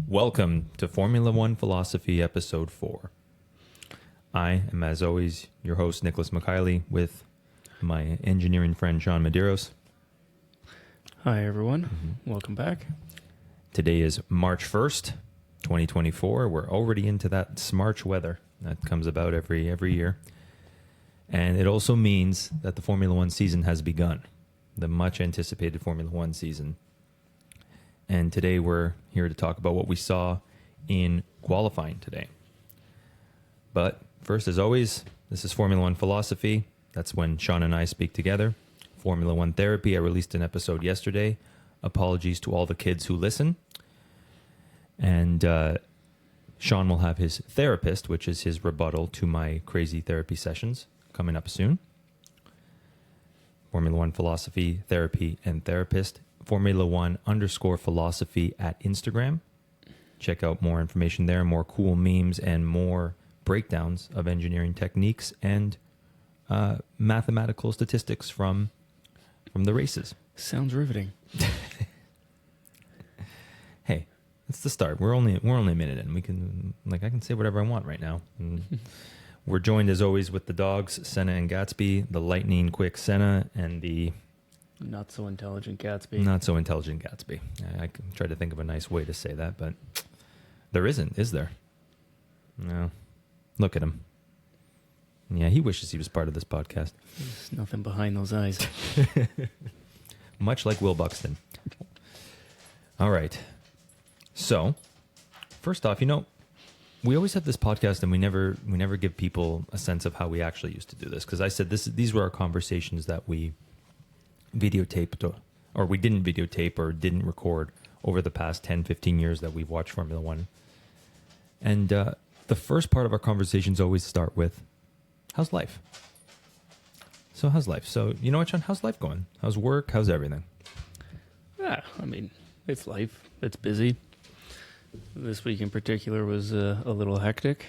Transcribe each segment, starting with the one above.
Welcome to Formula One Philosophy, Episode 4. I am, as always, your host, Nicholas Mikhaili, with my engineering friend, Sean Medeiros. Hi, everyone. Welcome back. Today is March 1st, 2024. We're already into that smarch weather that comes about every year. And it also means that the Formula One season has begun, the much-anticipated Formula One season. And today we're here to talk about what we saw in qualifying today. But first, as always, this is Formula One Philosophy. That's when Sean and I speak together. Formula One Therapy, I released an episode yesterday. Apologies to all the kids who listen. And Sean will have his therapist, which is his rebuttal to my crazy therapy sessions, coming up soon. Formula One Philosophy, Therapy, and Therapist. Formula One _philosophy at Instagram. Check out more information there, more cool memes, and more breakdowns of engineering techniques and mathematical statistics from the races. Sounds riveting. Hey, it's the start. We're only a minute in. I can say whatever I want right now. We're joined as always with the dogs, Senna and Gatsby, the lightning quick Senna, and the Not so intelligent Gatsby. not so intelligent Gatsby. I tried to think of a nice way to say that, but there isn't, is there? No. Look at him. Yeah, he wishes he was part of this podcast. There's nothing behind those eyes. Much like Will Buxton. All right. So, first off, we always have this podcast and we never give people a sense of how we actually used to do this. Because I said these were our conversations that we videotaped, or we didn't videotape or didn't record over the past 10, 15 years that we've watched Formula One. And the first part of our conversations always start with, how's life? So how's life? So, you know what, Sean? How's life going? How's work? How's everything? Yeah, I mean, it's life. It's busy. This week in particular was a little hectic.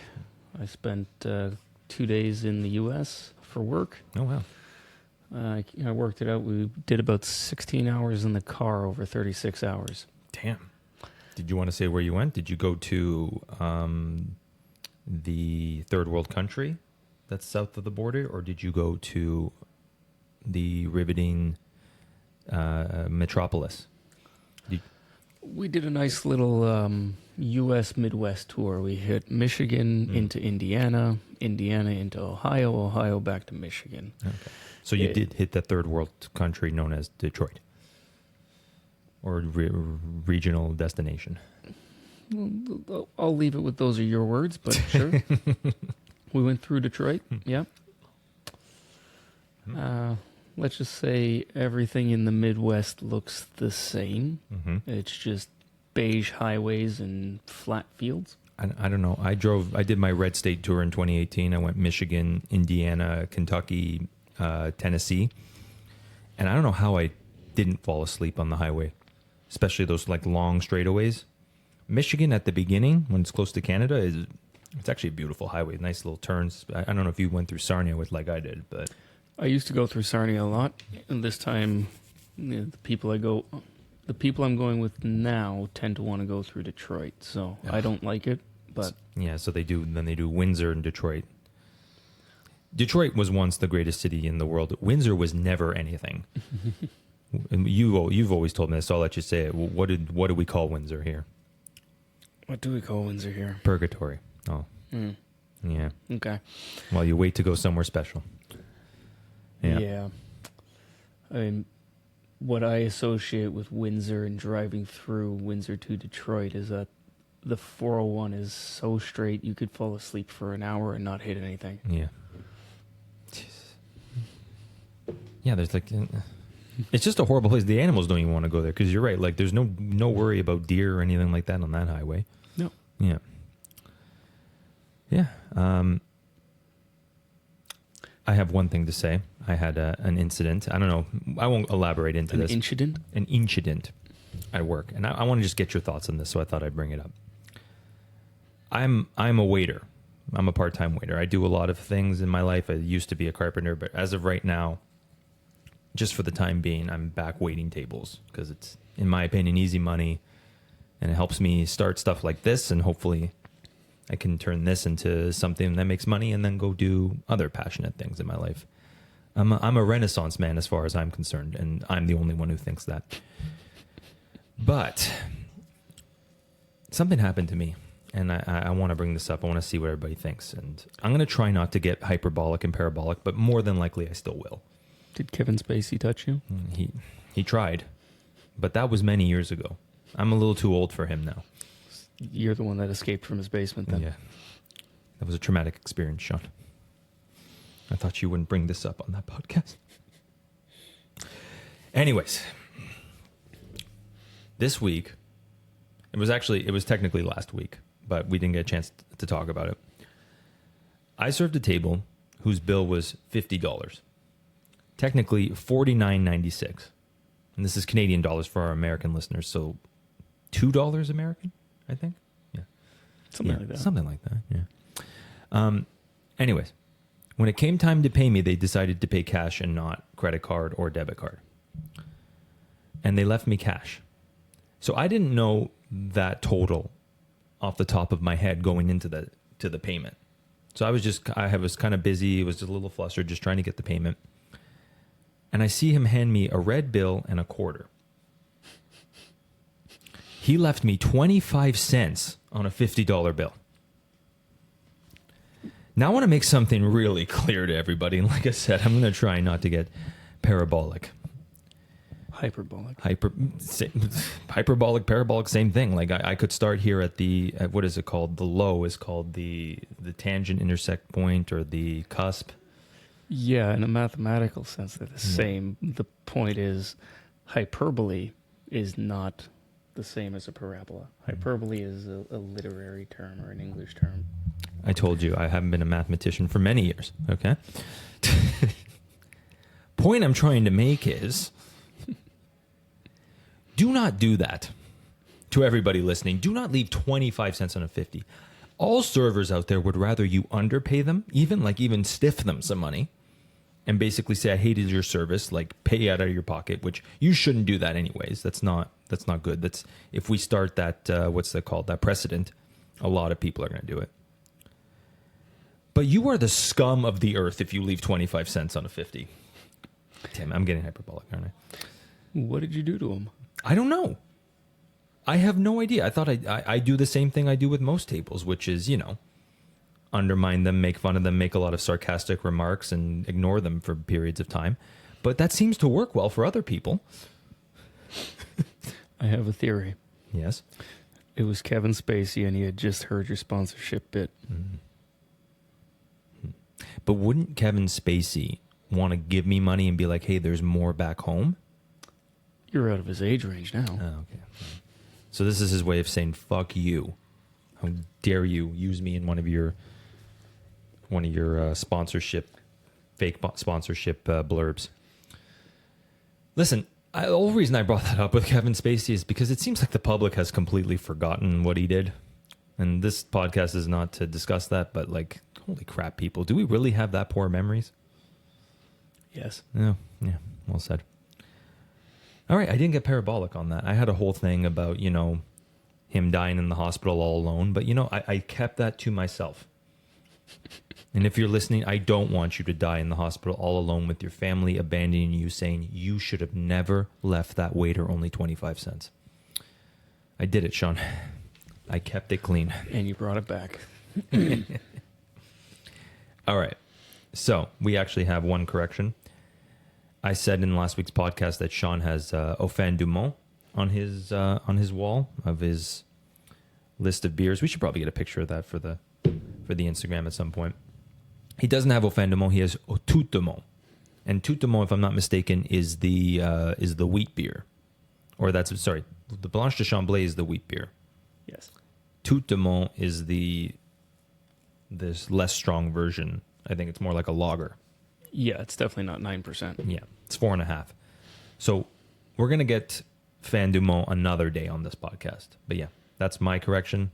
I spent 2 days in the U.S. for work. Oh, wow. I worked it out. We did about 16 hours in the car over 36 hours. Damn. Did you want to say where you went? Did you go to the third world country that's south of the border, or did you go to the riveting metropolis? We did a nice little U.S. Midwest tour. We hit Michigan into Indiana, Indiana into Ohio, Ohio back to Michigan. Okay. So you did hit the third world country known as Detroit, or regional destination. Well, I'll leave it with those are your words, but sure. We went through Detroit, yeah. Let's just say everything in the Midwest looks the same. It's just beige highways and flat fields. I don't know. I did my red state tour in 2018. I went Michigan, Indiana, Kentucky, Tennessee. And I don't know how I didn't fall asleep on the highway, especially those like long straightaways. Michigan at the beginning, when it's close to Canada, it's actually a beautiful highway. Nice little turns. I don't know if you went through Sarnia like I did, but I used to go through Sarnia a lot. And this time, the people I'm going with now tend to want to go through Detroit. So I don't like it, but yeah. So they do Windsor and Detroit. Detroit was once the greatest city in the world. Windsor was never anything. You've always told me this, so I'll let you say it. What do we call Windsor here? What do we call Windsor here? Purgatory. Oh. Yeah. Okay. While you wait to go somewhere special. Yeah. I mean, what I associate with Windsor and driving through Windsor to Detroit is that the 401 is so straight you could fall asleep for an hour and not hit anything. Yeah. Yeah, there's like... It's just a horrible place. The animals don't even want to go there because you're right. Like, there's no worry about deer or anything like that on that highway. No. Yeah. Yeah. I have one thing to say. I had an incident. I don't know. I won't elaborate into this. An incident? An incident at work. And I want to just get your thoughts on this, so I thought I'd bring it up. I'm a waiter. I'm a part-time waiter. I do a lot of things in my life. I used to be a carpenter, but as of right now, just for the time being, I'm back waiting tables because it's, in my opinion, easy money. And it helps me start stuff like this, and hopefully I can turn this into something that makes money and then go do other passionate things in my life. I'm a Renaissance man as far as I'm concerned, and I'm the only one who thinks that. But something happened to me, and I want to bring this up. I want to see what everybody thinks. And I'm going to try not to get hyperbolic and parabolic, but more than likely I still will. Did Kevin Spacey touch you? He tried, but that was many years ago. I'm a little too old for him now. You're the one that escaped from his basement then. Yeah. That was a traumatic experience, Sean. I thought you wouldn't bring this up on that podcast. Anyways, this week, it was technically last week, but we didn't get a chance to talk about it. I served a table whose bill was $50. Technically $49.96. And this is Canadian dollars for our American listeners, so $2 American, I think. Yeah. Something like that. Something like that, yeah. Anyways, when it came time to pay me, they decided to pay cash and not credit card or debit card. And they left me cash. So I didn't know that total off the top of my head going into the payment. So I was kind of busy, was just a little flustered, just trying to get the payment. And I see him hand me a red bill and a quarter. He left me 25 cents on a $50 bill. Now I want to make something really clear to everybody. And like I said, I'm going to try not to get parabolic. Hyperbolic. Hyperbolic, parabolic, same thing. Like I could start here at what is it called? The low is called the tangent intersect point or the cusp. Yeah, in a mathematical sense, they're the same. The point is, hyperbole is not the same as a parabola. Hyperbole is a literary term or an English term. I told you I haven't been a mathematician for many years, okay? Point I'm trying to make is, do not do that. To everybody listening, do not leave 25 cents on a 50. All servers out there would rather you underpay them, even stiff them some money, and basically say, I hated your service, like pay out of your pocket, which you shouldn't do that anyways. That's not good. That's if we start that, what's that called? That precedent, a lot of people are going to do it. But you are the scum of the earth if you leave 25 cents on a 50. Damn, I'm getting hyperbolic, aren't I? What did you do to him? I don't know. I have no idea. I thought I do the same thing I do with most tables, which is, undermine them, make fun of them, make a lot of sarcastic remarks, and ignore them for periods of time. But that seems to work well for other people. I have a theory. Yes? It was Kevin Spacey, and he had just heard your sponsorship bit. Mm-hmm. But wouldn't Kevin Spacey want to give me money and be like, hey, there's more back home? You're out of his age range now. Oh, okay. So this is his way of saying, fuck you. How dare you use me in one of your sponsorship, fake sponsorship blurbs. Listen, the whole reason I brought that up with Kevin Spacey is because it seems like the public has completely forgotten what he did. And this podcast is not to discuss that, but like, holy crap, people. Do we really have that poor memories? Yes. Yeah, well said. All right, I didn't get parabolic on that. I had a whole thing about, him dying in the hospital all alone. But, I kept that to myself. And if you're listening, I don't want you to die in the hospital all alone with your family abandoning you, saying you should have never left that waiter only 25 cents. I did it, Sean. I kept it clean. And you brought it back. All right. So we actually have one correction. I said in last week's podcast that Sean has Au Fin du Monde on his wall of his list of beers. We should probably get a picture of that for the Instagram at some point. He doesn't have Au Fin du Monde. He has Tout du Monde, and Tout du Monde, if I'm not mistaken, is the wheat beer, or the Blanche de Chamblay is the wheat beer. Yes. Tout du Monde is this less strong version. I think it's more like a lager. Yeah, it's definitely not 9%. Yeah, it's 4.5. So we're going to get Fin du Monde another day on this podcast. But yeah, that's my correction.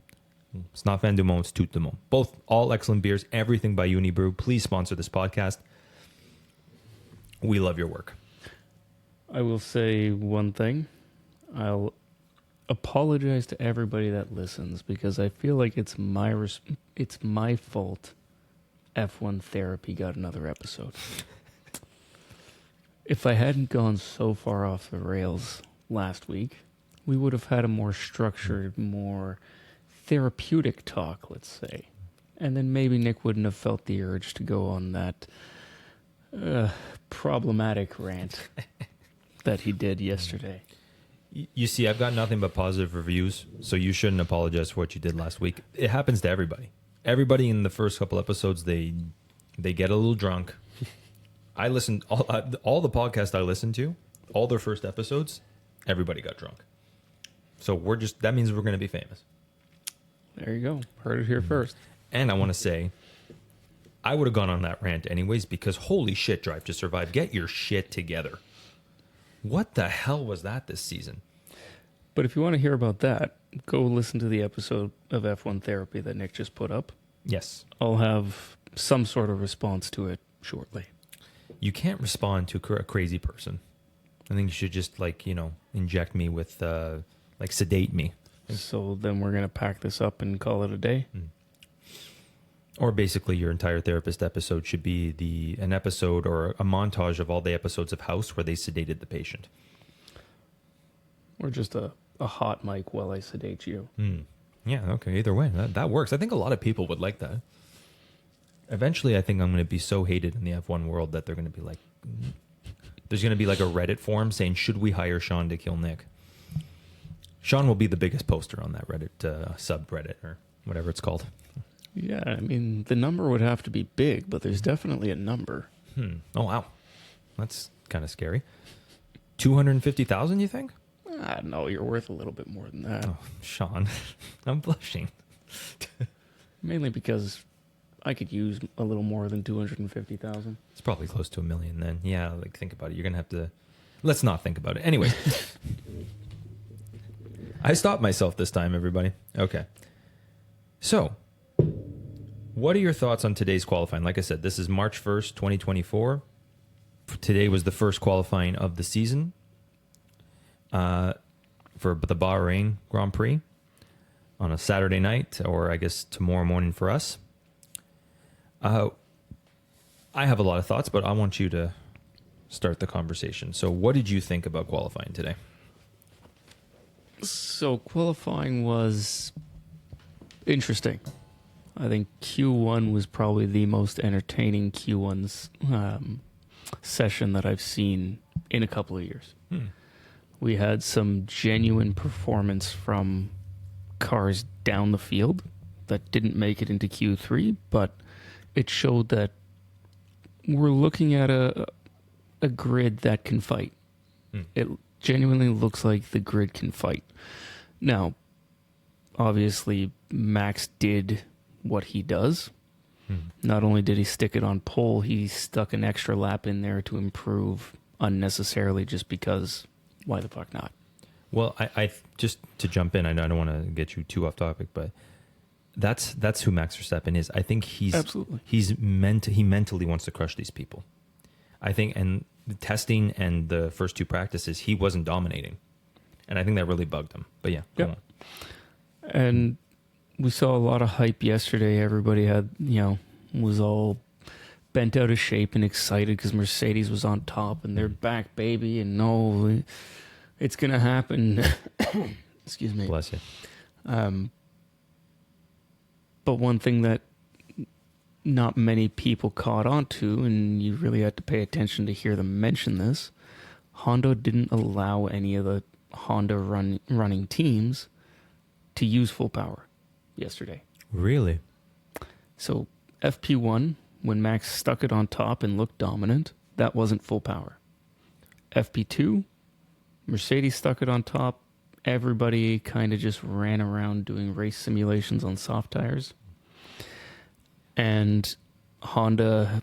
It's not Fin du Monde, it's Tout du Monde. Both all excellent beers, everything by Unibrew. Please sponsor this podcast. We love your work. I will say one thing. I'll apologize to everybody that listens because I feel like it's my fault F1 Therapy got another episode. If I hadn't gone so far off the rails last week, we would have had a more structured, more therapeutic talk, let's say. And then maybe Nick wouldn't have felt the urge to go on that problematic rant that he did yesterday. You see, I've got nothing but positive reviews, so you shouldn't apologize for what you did last week. It happens to everybody. Everybody in the first couple episodes, they get a little drunk. I listened all the podcasts I listened to, all their first episodes, everybody got drunk. So that means we're going to be famous. There you go. Heard it here first. And I want to say, I would have gone on that rant anyways because holy shit, Drive to Survive, get your shit together. What the hell was that this season? But if you want to hear about that, go listen to the episode of F1 Therapy that Nick just put up. Yes. I'll have some sort of response to it shortly. You can't respond to a crazy person. I think you should just inject me with sedate me. So then we're going to pack this up and call it a day? Or basically your entire therapist episode should be an episode or a montage of all the episodes of House where they sedated the patient. Or just a hot mic while I sedate you. Yeah, okay, either way. That works. I think a lot of people would like that. Eventually, I think I'm going to be so hated in the F1 world that they're going to be like... There's going to be like a Reddit forum saying, should we hire Sean to kill Nick? Sean will be the biggest poster on that Reddit subreddit or whatever it's called. Yeah, I mean, the number would have to be big, but there's definitely a number. Oh, wow. That's kind of scary. 250,000, you think? No, you're worth a little bit more than that. Oh, Sean, I'm blushing. Mainly because I could use a little more than 250,000. It's probably close to $1 million then. Yeah, think about it. You're going to have to... Let's not think about it. Anyway. I stopped myself this time, everybody. Okay. So, what are your thoughts on today's qualifying? Like I said, this is March 1st, 2024. Today was the first qualifying of the season for the Bahrain Grand Prix on a Saturday night, or I guess tomorrow morning for us. I have a lot of thoughts, but I want you to start the conversation. So what did you think about qualifying today? So qualifying was interesting. I think Q1 was probably the most entertaining Q1's session that I've seen in a couple of years. We had some genuine performance from cars down the field that didn't make it into Q3, but it showed that we're looking at a grid that can fight. It genuinely looks like the grid can fight. Now, obviously, Max did what he does. Not only did he stick it on pole, he stuck an extra lap in there to improve unnecessarily just because why the fuck not? Well, I just to jump in, I don't want to get you too off topic, but that's who Max Verstappen is. I think he mentally wants to crush these people. I think, and the testing and the first two practices, he wasn't dominating. And I think that really bugged him. But yeah, go on. And we saw a lot of hype yesterday. Everybody had, was all bent out of shape and excited because Mercedes was on top and they're back, baby. And no, it's going to happen. Excuse me. Bless you. But one thing that not many people caught on to, and you really had to pay attention to hear them mention this, Honda didn't allow any of the Honda running teams to use full power yesterday. Really? So FP1, when Max stuck it on top and looked dominant, that wasn't full power. FP2, Mercedes stuck it on top. Everybody kind of just ran around doing race simulations on soft tires. And Honda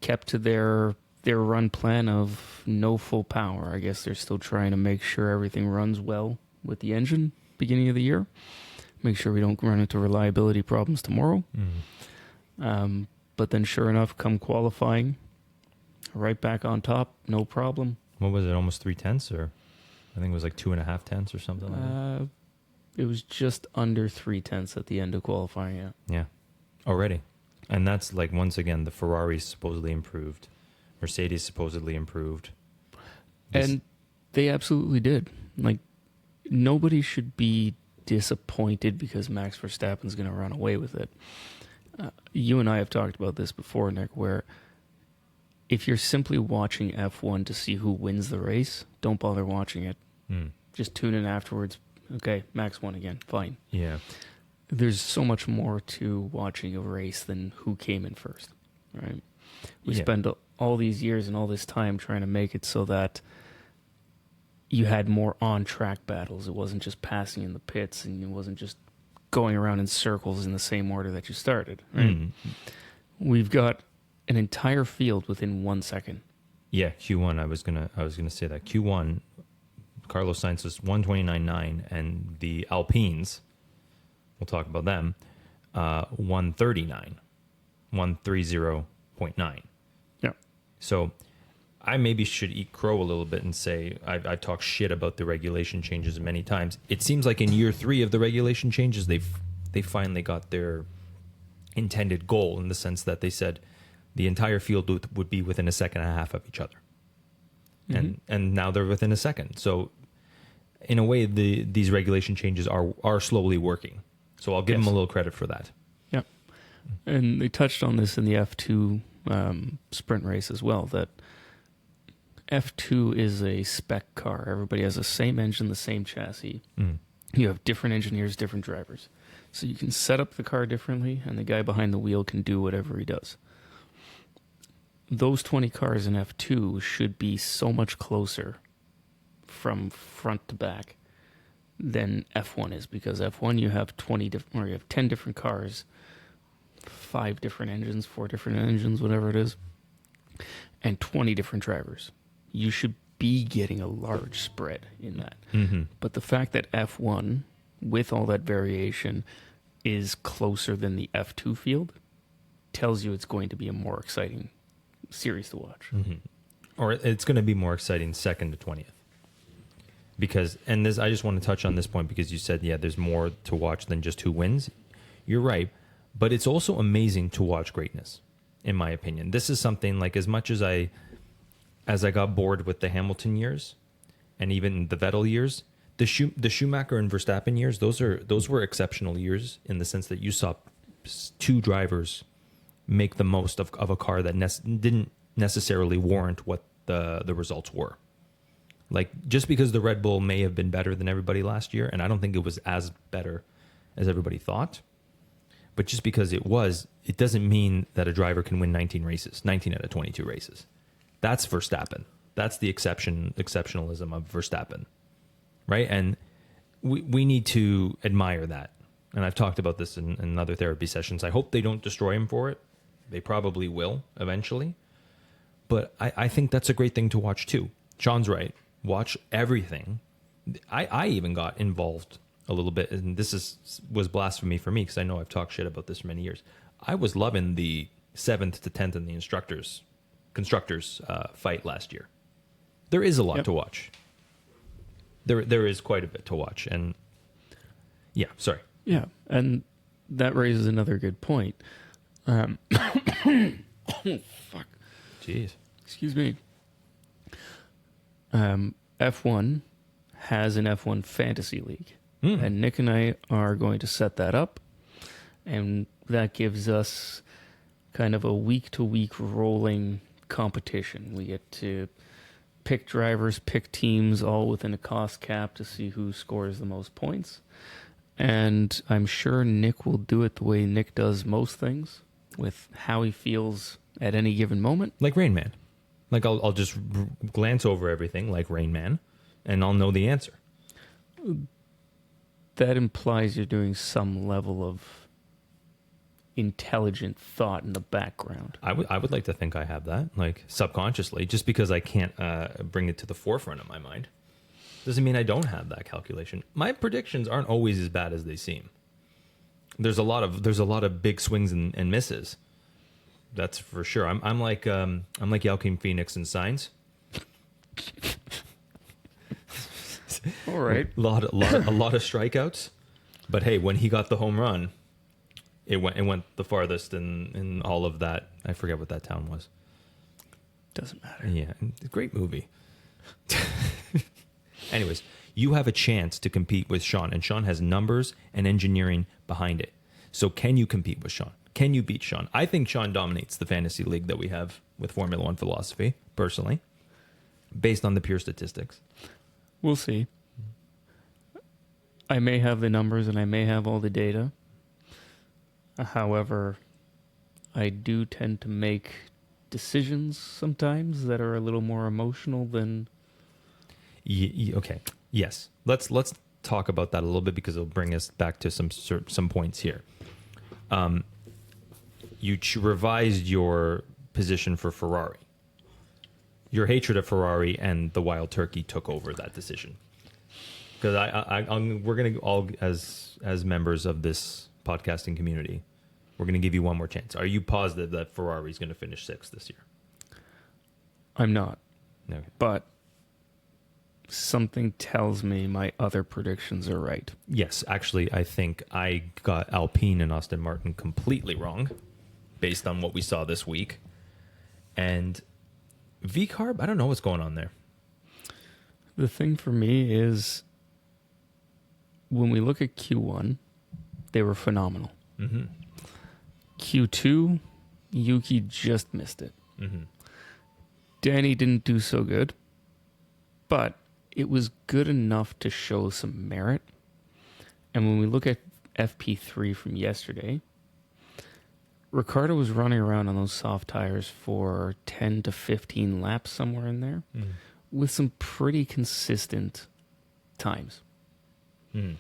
kept to their run plan of no full power. I guess they're still trying to make sure everything runs well with the engine beginning of the year. Make sure we don't run into reliability problems tomorrow. But then sure enough, come qualifying, right back on top, no problem. What was it, almost 3/10 or? I think it was like 2.5 tenths or something like that. It was just under 3/10 at the end of qualifying. Yeah. Yeah, already. And that's like, once again, the Ferrari supposedly improved. Mercedes supposedly improved. And they absolutely did. Like, nobody should be disappointed because Max Verstappen's going to run away with it. You and I have talked about this before, Nick, where if you're simply watching F1 to see who wins the race, don't bother watching it. Just tune in afterwards. Okay, Max won again. Fine. Yeah. There's so much more to watching a race than who came in first, right? We spend all these years and all this time trying to make it so that you had more on-track battles. It wasn't just passing in the pits, and it wasn't just going around in circles in the same order that you started, right? We've got an entire field within 1 second. Yeah, Q1. I was gonna say that Q1. Carlos Sainz was 129.9, and the Alpines, we'll talk about them, 139, 130.9. Yeah. So I maybe should eat crow a little bit and say I talk shit about the regulation changes many times. It seems like in year 3 of the regulation changes, they finally got their intended goal, in the sense that they said the entire field would be within a second and a half of each other. And now they're within a second. So in a way, these regulation changes are slowly working. So I'll give them a little credit for that. Yeah. And they touched on this in the F2 sprint race as well, that F2 is a spec car. Everybody has the same engine, the same chassis. You have different engineers, different drivers. So you can set up the car differently, and the guy behind the wheel can do whatever he does. Those 20 cars in F2 should be so much closer from front to back than F1 is, because F1 you have 10 different cars, 5 different engines, 4 different engines, whatever it is, and 20 different drivers. You should be getting a large spread in that. But the fact that F1, with all that variation, is closer than the F2 field tells you it's going to be a more exciting series to watch. Or it's going to be more exciting 2nd to 20th. Because, and this, I just want to touch on this point, because you said, yeah, there's more to watch than just who wins. You're right. But it's also amazing to watch greatness, in my opinion. This is something, like, as much as I got bored with the Hamilton years and even the Vettel years, the Schumacher and Verstappen years, those were exceptional years, in the sense that you saw 2 drivers make the most of a car that didn't necessarily warrant what the results were. Like, just because the Red Bull may have been better than everybody last year, and I don't think it was as better as everybody thought, but just because it doesn't mean that a driver can win 19 out of 22 races. That's Verstappen. That's the exceptionalism of Verstappen, right? And we need to admire that. And I've talked about this in other therapy sessions. I hope they don't destroy him for it. They probably will eventually. But I think that's a great thing to watch too. Sean's right. Watch everything. I even got involved a little bit, and this was blasphemy for me, because I know I've talked shit about this for many years. I was loving the 7th to 10th in the constructors fight last year. There is a lot to watch. There is quite a bit to watch, and yeah, sorry. Yeah, and that raises another good point. Oh, fuck. Jeez. Excuse me. F1 has an F1 fantasy league, and Nick and I are going to set that up, and that gives us kind of a week-to-week rolling competition. We get to pick drivers, pick teams, all within a cost cap, to see who scores the most points. And I'm sure Nick will do it the way Nick does most things, with how he feels at any given moment. Like Rain Man. Like, I'll just glance over everything like Rain Man, and I'll know the answer. That implies you're doing some level of intelligent thought in the background. I would like to think I have that, like, subconsciously, just because I can't bring it to the forefront of my mind. Doesn't mean I don't have that calculation. My predictions aren't always as bad as they seem. There's a lot of big swings and misses. That's for sure. I'm like Joaquin Phoenix in Signs. All right. a lot of strikeouts. But hey, when he got the home run, it went the farthest in all of that. I forget what that town was. Doesn't matter. Yeah, great movie. Anyways, you have a chance to compete with Sean, and Sean has numbers and engineering behind it. So can you compete with Sean? Can you beat Sean? I think Sean dominates the fantasy league that we have with Formula One philosophy, personally, based on the pure statistics. We'll see. I may have the numbers and I may have all the data. However, I do tend to make decisions sometimes that are a little more emotional than... Okay. Yes. Let's talk about that a little bit because it'll bring us back to some points here. You revised your position for Ferrari. Your hatred of Ferrari and the Wild Turkey took over that decision. Because we're gonna all as members of this podcasting community, we're gonna give you one more chance. Are you positive that Ferrari is gonna finish 6th this year? I'm not. Okay. But something tells me my other predictions are right. Yes, actually, I think I got Alpine and Aston Martin completely wrong based on what we saw this week. And V-Carb, I don't know what's going on there. The thing for me is when we look at Q1, they were phenomenal. Mm-hmm. Q2, Yuki just missed it. Mm-hmm. Danny didn't do so good, but it was good enough to show some merit. And when we look at FP3 from yesterday, Ricciardo was running around on those soft tires for 10 to 15 laps, somewhere in there, with some pretty consistent times. Mm.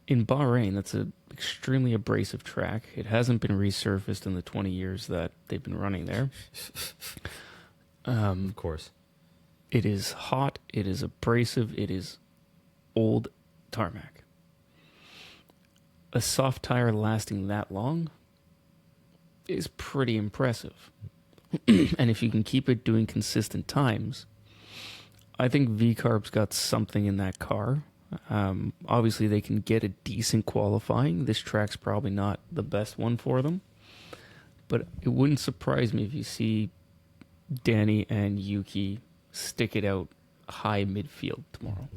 In Bahrain, that's an extremely abrasive track. It hasn't been resurfaced in the 20 years that they've been running there. Of course. It is hot, it is abrasive, it is old tarmac. A soft tire lasting that long is pretty impressive. And if you can keep it doing consistent times, I think V-Carb's got something in that car. Obviously, they can get a decent qualifying. This track's probably not the best one for them. But it wouldn't surprise me if you see Danny and Yuki stick it out high midfield tomorrow.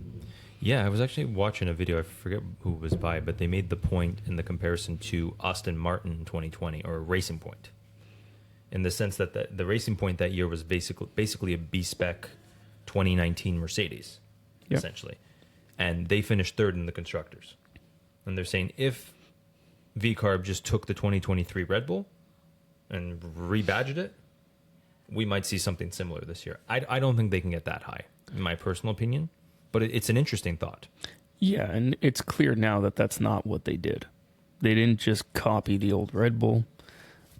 Yeah, I was actually watching a video. I forget who it was by, but they made the point in the comparison to Aston Martin in 2020, or Racing Point, in the sense that the Racing Point that year was basically a B-spec 2019 Mercedes, Yep. essentially. And they finished 3rd in the Constructors. And they're saying if V-Carb just took the 2023 Red Bull and rebadged it, we might see something similar this year. I don't think they can get that high, in my personal opinion. But it's an interesting thought. Yeah, and it's clear now that that's not what they did. They didn't just copy the old Red Bull.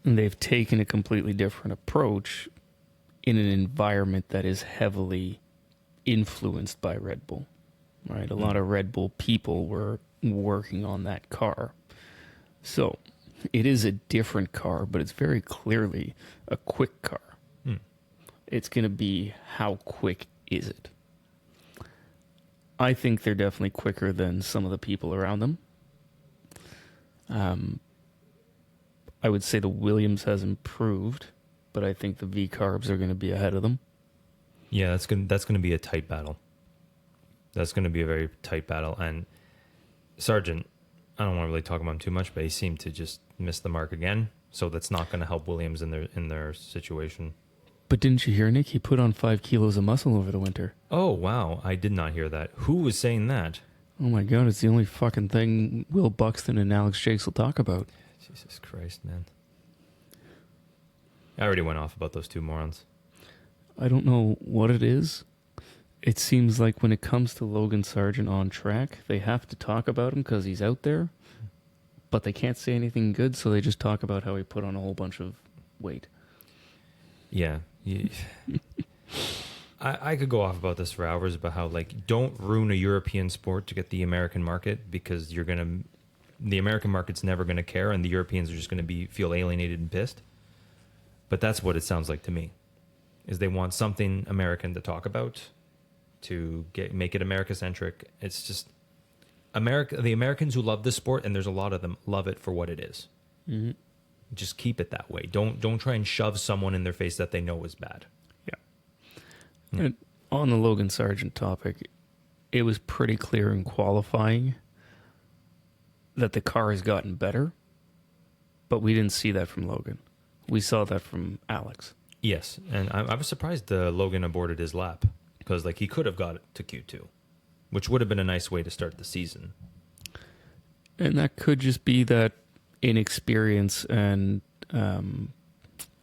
And they've taken a completely different approach in an environment that is heavily influenced by Red Bull. Right? A lot of Red Bull people were working on that car. So it is a different car, but it's very clearly a quick car. It's going to be how quick is it? I think they're definitely quicker than some of the people around them. I would say the Williams has improved, but I think the V-Carbs are going to be ahead of them. Yeah, that's going to be a tight battle. That's going to be a very tight battle. And Sargent, I don't want to really talk about him too much, but he seemed to just miss the mark again. So that's not going to help Williams in their situation. But didn't you hear, Nick? He put on 5 kilos of muscle over the winter. Oh, wow. I did not hear that. Who was saying that? Oh, my God. It's the only fucking thing Will Buxton and Alex Jakes will talk about. Jesus Christ, man. I already went off about those two morons. I don't know what it is. It seems like when it comes to Logan Sargent on track, they have to talk about him because he's out there, but they can't say anything good, so they just talk about how he put on a whole bunch of weight. Yeah. I could go off about this for hours about how, like, don't ruin a European sport to get the American market, because the American market's never going to care, and the Europeans are just going to feel alienated and pissed. But that's what it sounds like to me, is they want something American to talk about to make it America-centric. It's just the Americans who love this sport, and there's a lot of them, love it for what it is. Mm-hmm. Just keep it that way. Don't try and shove someone in their face that they know is bad. Yeah. And on the Logan Sargent topic, it was pretty clear in qualifying that the car has gotten better, but we didn't see that from Logan. We saw that from Alex. Yes, and I was surprised Logan aborted his lap, because he could have got it to Q2, which would have been a nice way to start the season. And that could just be that inexperience and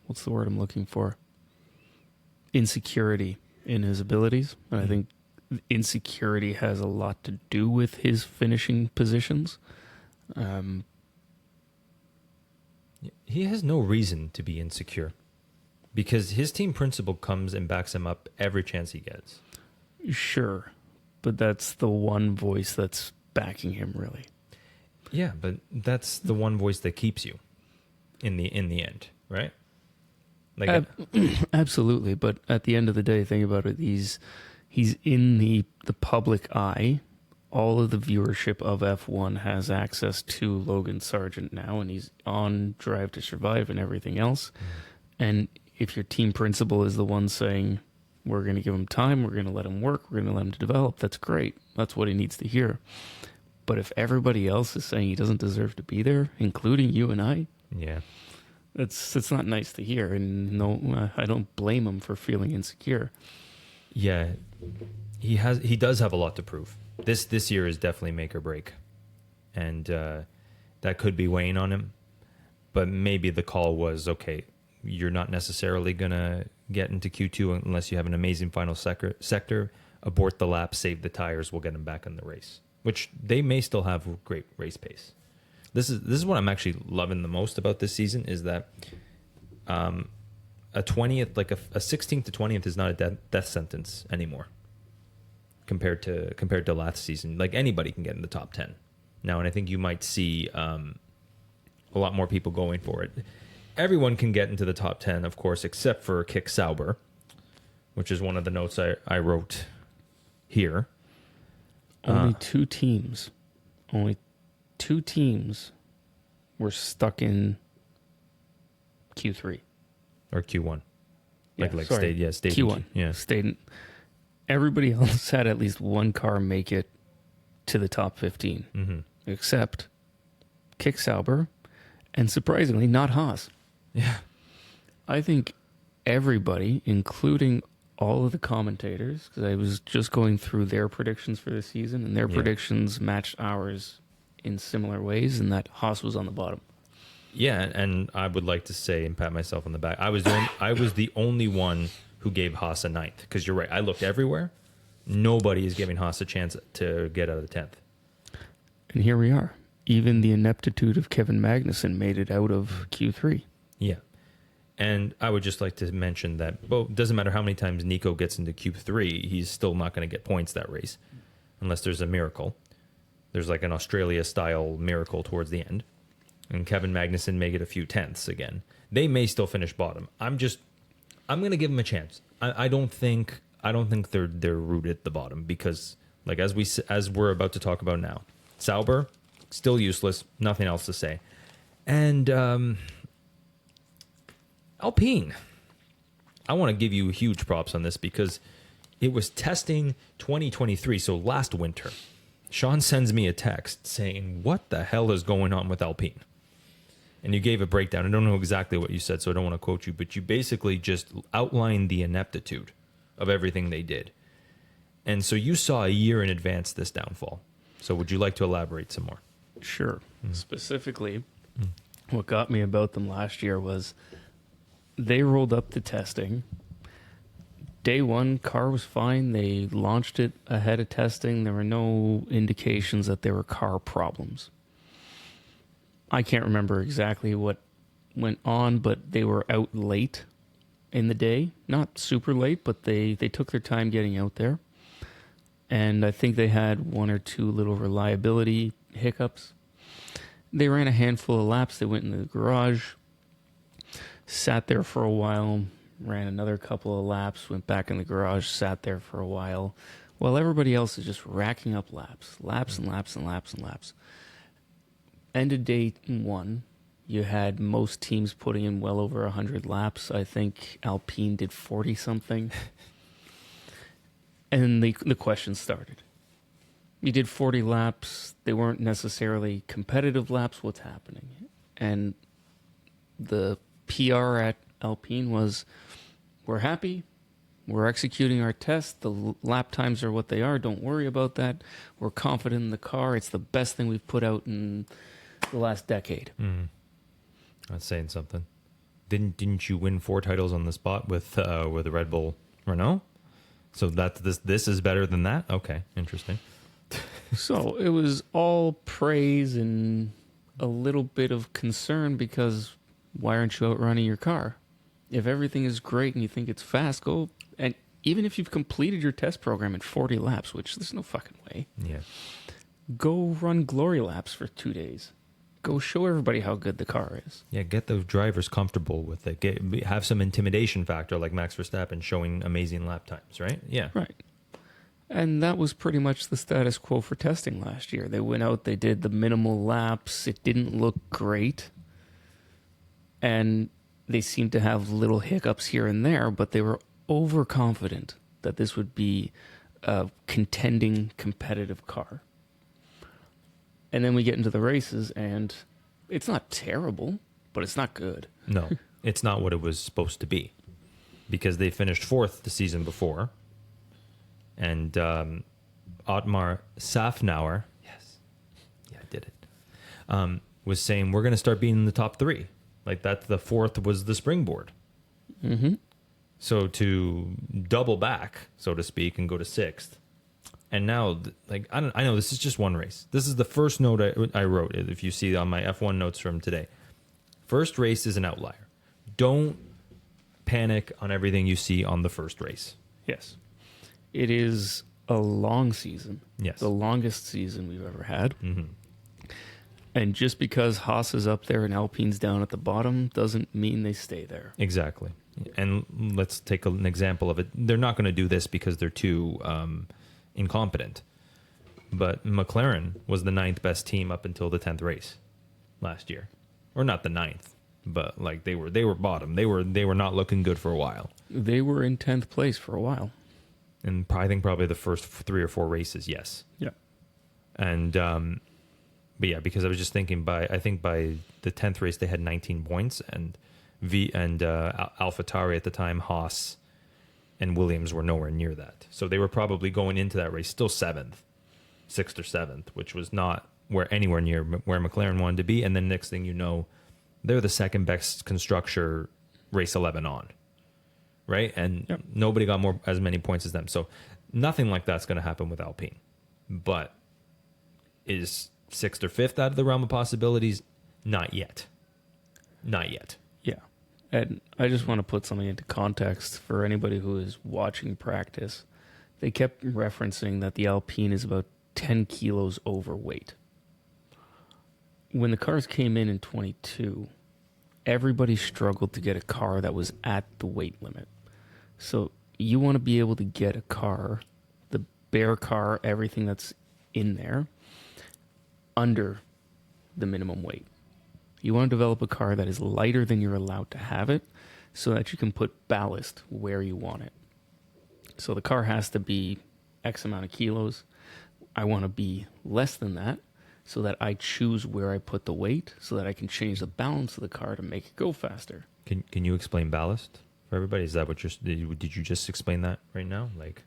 what's the word I'm looking for? Insecurity in his abilities. And I think insecurity has a lot to do with his finishing positions. He has no reason to be insecure, because his team principal comes and backs him up every chance he gets. Sure, but that's the one voice that's backing him, really. Yeah, but that's the one voice that keeps you in the end, right? Absolutely, but at the end of the day, think about it. He's in the public eye. All of the viewership of F1 has access to Logan Sargent now, and he's on Drive to Survive and everything else. And if your team principal is the one saying, we're going to give him time, we're going to let him work, we're going to let him develop, that's great. That's what he needs to hear. But if everybody else is saying he doesn't deserve to be there, including you and I, yeah, it's not nice to hear. And no, I don't blame him for feeling insecure. Yeah, he does have a lot to prove. This year is definitely make or break, and that could be weighing on him. But maybe the call was, okay, you're not necessarily gonna get into Q2 unless you have an amazing final sector. Abort the lap, save the tires. We'll get him back in the race, which they may still have great race pace. This is what I'm actually loving the most about this season, is that a 20th, like a 16th to 20th, is not a death sentence anymore. Compared to last season, like anybody can get in the top 10 now, and I think you might see a lot more people going for it. Everyone can get into the top 10, of course, except for Kick Sauber, which is one of the notes I wrote here. Only two teams were stuck in Q3 or Q1, sorry, stayed Q1, stayed in. Everybody else had at least one car make it to the top 15, except Kick Sauber, and surprisingly, not Haas. Yeah. I think everybody, including all of the commentators, because I was just going through their predictions for the season, and their predictions matched ours in similar ways, and that Haas was on the bottom. Yeah, and I would like to say and pat myself on the back. I was the only one who gave Haas a 9th, because you're right. I looked everywhere. Nobody is giving Haas a chance to get out of the 10th. And here we are. Even the ineptitude of Kevin Magnussen made it out of Q3. Yeah. And I would just like to mention that, it doesn't matter how many times Nico gets into Q3, he's still not going to get points that race, unless there's a miracle. There's like an Australia-style miracle towards the end. And Kevin Magnussen may get a few tenths again. They may still finish bottom. I'm going to give them a chance. I don't think they're rooted at the bottom, because as we're about to talk about now, Sauber still useless, nothing else to say. And Alpine, I want to give you huge props on this, because it was testing 2023, so last winter. Sean sends me a text saying, what the hell is going on with Alpine? And you gave a breakdown. I don't know exactly what you said, so I don't want to quote you, but you basically just outlined the ineptitude of everything they did. And so you saw a year in advance this downfall. So would you like to elaborate some more? Sure. Specifically, what got me about them last year was they rolled up the testing. Day one, car was fine. They launched it ahead of testing. There were no indications that there were car problems. I can't remember exactly what went on, but they were out late in the day. Not super late, but they took their time getting out there. And I think they had one or two little reliability hiccups. They ran a handful of laps. They went in the garage, sat there for a while, ran another couple of laps, went back in the garage, sat there for a while, While everybody else is just racking up laps and laps and laps and laps. End of day one, you had most teams putting in well over 100 laps. I think Alpine did 40-something. And the questions started. You did 40 laps. They weren't necessarily competitive laps. What's happening? And the PR at Alpine was, we're happy. We're executing our test. The lap times are what they are. Don't worry about that. We're confident in the car. It's the best thing we've put out in the last decade. That's saying something. Didn't you win 4 titles on the spot with the Red Bull Renault? So this is better than that? Okay, interesting. So it was all praise and a little bit of concern because why aren't you outrunning your car? If everything is great and you think it's fast, go. And even if you've completed your test program in 40 laps, which there's no fucking way, go run glory laps for 2 days. Go show everybody how good the car is. Yeah, get the drivers comfortable with it. Have some intimidation factor like Max Verstappen showing amazing lap times, right? Yeah. Right. And that was pretty much the status quo for testing last year. They went out, they did the minimal laps. It didn't look great. And they seemed to have little hiccups here and there, but they were overconfident that this would be a contending, competitive car. And then we get into the races, and it's not terrible, but it's not good. No, it's not what it was supposed to be. Because they finished 4th the season before. And Otmar Safnauer, yes, yeah, I did it, was saying, we're going to start being in the top 3. Like, that the 4th was the springboard. Mm-hmm. So to double back, so to speak, and go to 6th. And now, like, I know this is just one race. This is the first note I wrote, if you see on my F1 notes from today. First race is an outlier. Don't panic on everything you see on the first race. Yes. It is a long season. Yes. The longest season we've ever had. Mm-hmm. And just because Haas is up there and Alpine's down at the bottom doesn't mean they stay there. Exactly. And let's take an example of it. They're not going to do this because they're too incompetent. But McLaren was the 9th best team up until the 10th race last year. Or not the 9th, but like they were bottom. They were not looking good for a while. They were in 10th place for a while. And I think probably the first 3 or 4 races, yes. Yeah. And but yeah, because I was just thinking I think by the 10th race they had 19 points, and AlphaTauri at the time, Haas and Williams were nowhere near that. So they were probably going into that race still 6th or 7th, which was not anywhere near where McLaren wanted to be. And then next thing you know, they're the second best constructor race 11 on, right? And nobody got as many points as them. So nothing like that's going to happen with Alpine. But is 6th or 5th out of the realm of possibilities? Not yet. Not yet. Yeah. And I just want to put something into context for anybody who is watching practice. They kept referencing that the Alpine is about 10 kilos overweight. When the cars came in 22, everybody struggled to get a car that was at the weight limit. So you want to be able to get a car, the bare car, everything that's in there, under the minimum weight. You want to develop a car that is lighter than you're allowed to have it so that you can put ballast where you want it. So the car has to be X amount of kilos. I want to be less than that so that I choose where I put the weight so that I can change the balance of the car to make it go faster. Can you explain ballast for everybody? Is that what did you just explain that right now? Like,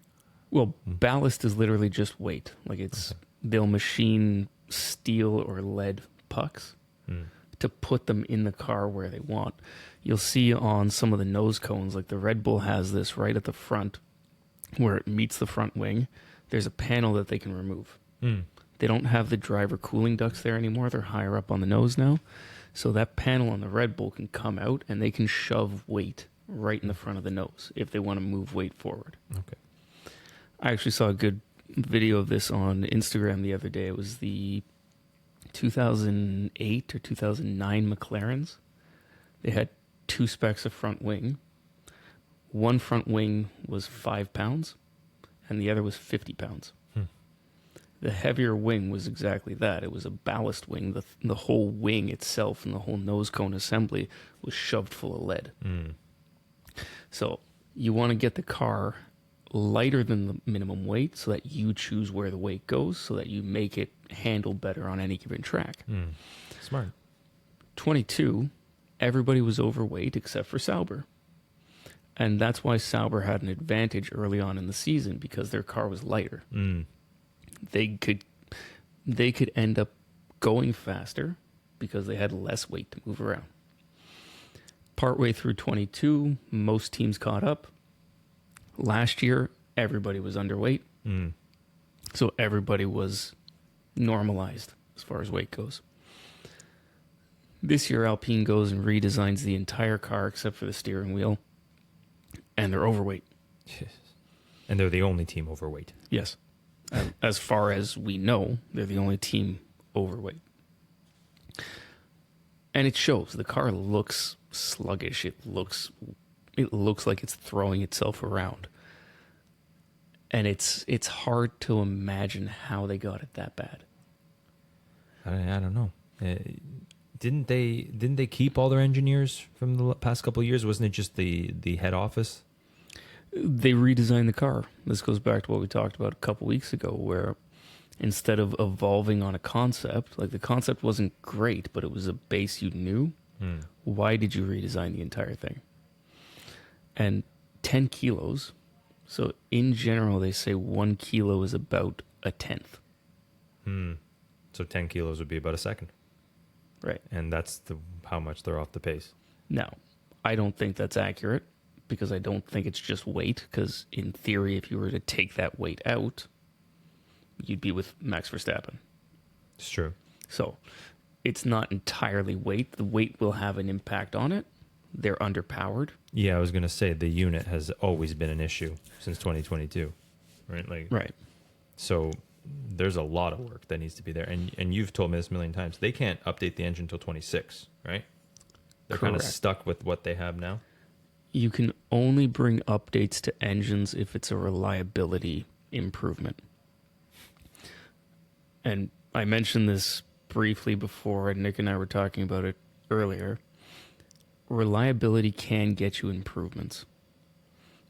well, ballast is literally just weight. Like they'll machine steel or lead pucks to put them in the car where they want. You'll see on some of the nose cones, like the Red Bull has this right at the front where it meets the front wing. There's a panel that they can remove. They don't have the driver cooling ducts there anymore. They're higher up on the nose now. So that panel on the Red Bull can come out and they can shove weight right in the front of the nose if they want to move weight forward. Okay. I actually saw a good video of this on Instagram the other day. It was the 2008 or 2009 McLarens. They had 2 specs of front wing. One front wing was 5 pounds, and the other was 50 pounds. Hmm. The heavier wing was exactly that. It was a ballast wing. The whole wing itself and the whole nose cone assembly was shoved full of lead. So you want to get the car lighter than the minimum weight so that you choose where the weight goes so that you make it handle better on any given track. Smart. 22, everybody was overweight except for Sauber. And that's why Sauber had an advantage early on in the season because their car was lighter. They could end up going faster because they had less weight to move around. Partway through 22, most teams caught up. Last year, everybody was underweight. So everybody was normalized as far as weight goes. This year, Alpine goes and redesigns the entire car except for the steering wheel. And they're overweight. And they're the only team overweight. Yes. As far as we know, they're the only team overweight. And it shows. The car looks sluggish. It looks like it's throwing itself around. And it's hard to imagine how they got it that bad. I don't know. Didn't they keep all their engineers from the past couple of years? Wasn't it just the head office? They redesigned the car. This goes back to what we talked about a couple weeks ago, where instead of evolving on a concept, like the concept wasn't great, but it was a base you knew. Why did you redesign the entire thing? And 10 kilos. So in general, they say 1 kilo is about a tenth. So 10 kilos would be about a second. Right. And that's how much they're off the pace. Now, I don't think that's accurate because I don't think it's just weight. Because in theory, if you were to take that weight out, you'd be with Max Verstappen. It's true. So it's not entirely weight. The weight will have an impact on it. They're underpowered. Yeah, I was going to say the unit has always been an issue since 2022, right? Right. So there's a lot of work that needs to be there. And you've told me this a million times. They can't update the engine until 26, right? They're kind of stuck with what they have now. You can only bring updates to engines if it's a reliability improvement. And I mentioned this briefly before, and Nick and I were talking about it earlier. Reliability can get you improvements.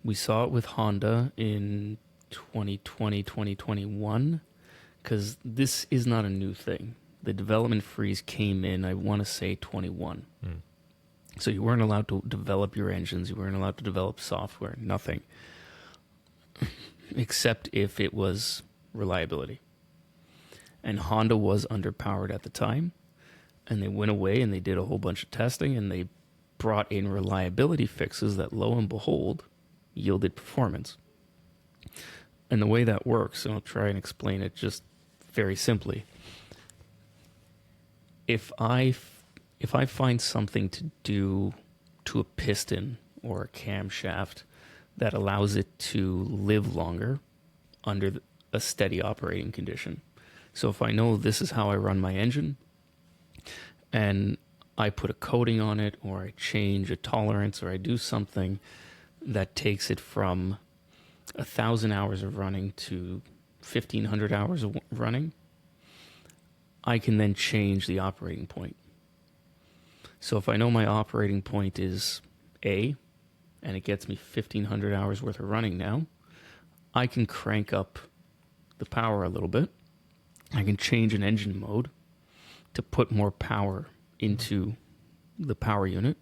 We saw it with Honda in 2020, 2021, because this is not a new thing. The development freeze came in, I want to say, 21. So you weren't allowed to develop your engines. You weren't allowed to develop software, nothing. Except if it was reliability. And Honda was underpowered at the time. And they went away and they did a whole bunch of testing and they brought in reliability fixes that, lo and behold, yielded performance. And the way that works, and I'll try and explain it just very simply. If I find something to do to a piston or a camshaft that allows it to live longer under a steady operating condition. So if I know this is how I run my engine and I put a coating on it or I change a tolerance or I do something that takes it from 1,000 hours of running to 1,500 hours of running, I can then change the operating point. So if I know my operating point is A, and it gets me 1,500 hours worth of running now, I can crank up the power a little bit. I can change an engine mode to put more power into the power unit.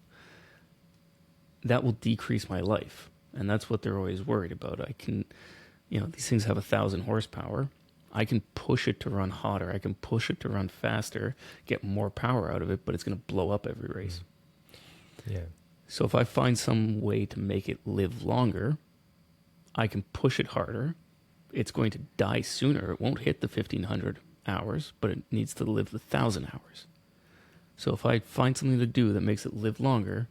That will decrease my life. And that's what they're always worried about. I can, these things have 1,000 horsepower. I can push it to run hotter. I can push it to run faster, get more power out of it, but it's going to blow up every race. Yeah. So if I find some way to make it live longer, I can push it harder. It's going to die sooner. It won't hit the 1,500 hours, but it needs to live the 1,000 hours. So if I find something to do that makes it live longer,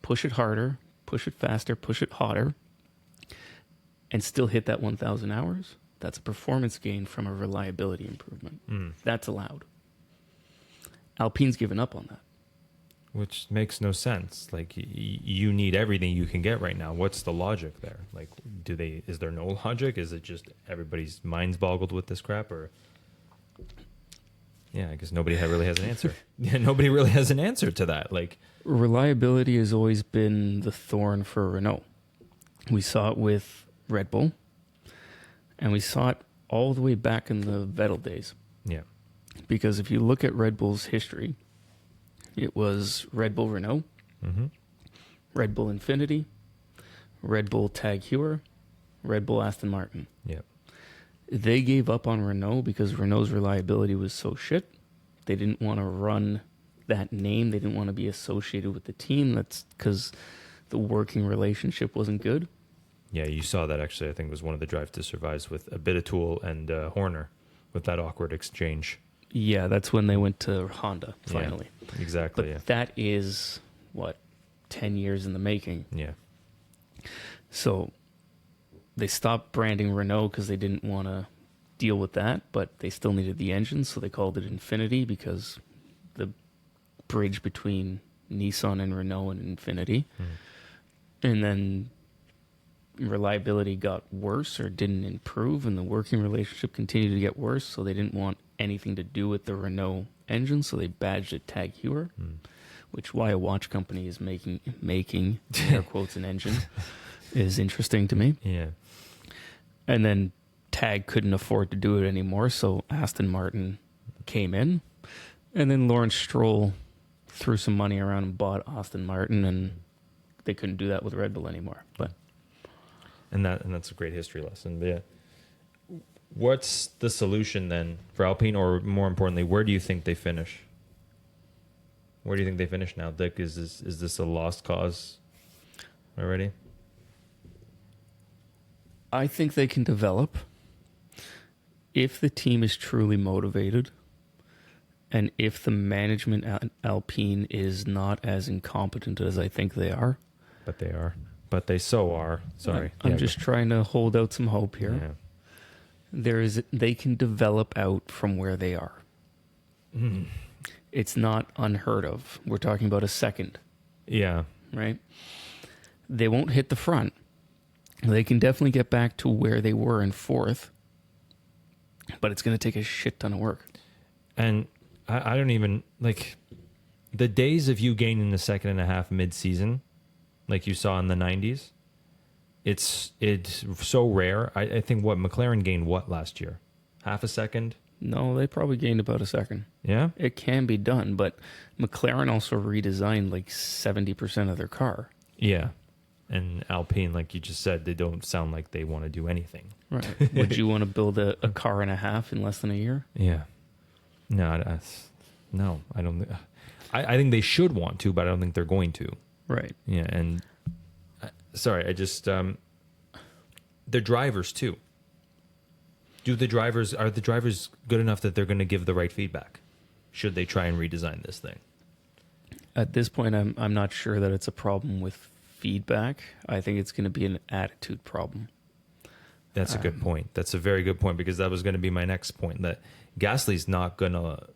push it harder, push it faster, push it hotter, and still hit that 1,000 hours, that's a performance gain from a reliability improvement. That's allowed. Alpine's given up on that. which makes no sense. Like you need everything you can get right now. What's the logic there? Like, is there no logic? Is it just everybody's minds boggled with this crap? Or yeah, I guess nobody really has an answer. Yeah, nobody really has an answer to that. Like, reliability has always been the thorn for Renault. We saw it with Red Bull, and we saw it all the way back in the Vettel days. yeah, Because if you look at Red Bull's history, it was Red Bull Renault, mm-hmm. Red Bull Infinity, Red Bull Tag Heuer, Red Bull Aston Martin. yeah, They gave up on Renault because Renault's reliability was so shit. They didn't want to run that name. They didn't want to be associated with the team. That's because the working relationship wasn't good. yeah. You saw that actually. I think it was one of the Drive to Survives with a bit of Tool and Horner with that awkward exchange. Yeah, that's when they went to Honda, finally. Yeah, exactly. But that is, 10 years in the making. Yeah. So they stopped branding Renault because they didn't want to deal with that, but they still needed the engine, so they called it Infinity because the bridge between Nissan and Renault and Infinity. And then reliability got worse or didn't improve, and the working relationship continued to get worse, so they didn't want anything to do with the Renault engine, so they badged it Tag Heuer, which why a watch company is making air quotes an engine is interesting to me. Yeah. And then Tag couldn't afford to do it anymore, so Aston Martin came in, and then Lawrence Stroll threw some money around and bought Aston Martin, and they couldn't do that with Red Bull anymore. But And that's a great history lesson. But yeah. What's the solution then for Alpine, or more importantly, where do you think they finish? Where do you think they finish now, Dick? Is this a lost cause already? I think they can develop if the team is truly motivated, and if the management at Alpine is not as incompetent as I think they are. But they are. But they so are. Sorry. I'm just trying to hold out some hope here. Yeah. They can develop out from where they are. It's not unheard of. We're talking about a second, Yeah. right? They won't hit the front. They can definitely get back to where they were in fourth, but it's going to take a shit ton of work. And I don't even, like, the days of you gaining a second and a half mid-season, like you saw in the 90s, it's so rare. I think McLaren gained last year? Half a second? No, they probably gained about a second. Yeah? It can be done, but McLaren also redesigned like 70% of their car. Yeah. And Alpine, like you just said, they don't sound like they want to do anything. Right. Would you want to build a car and a half in less than a year? Yeah. No, no, I don't. I think they should want to, but I don't think they're going to. Right. Yeah, and sorry, I just the drivers too. Are the drivers good enough that they're going to give the right feedback? Should they try and redesign this thing? At this point, I'm not sure that it's a problem with feedback. I think it's going to be an attitude problem. That's a good point. That's a very good point, because that was going to be my next point, that Gasly's not going to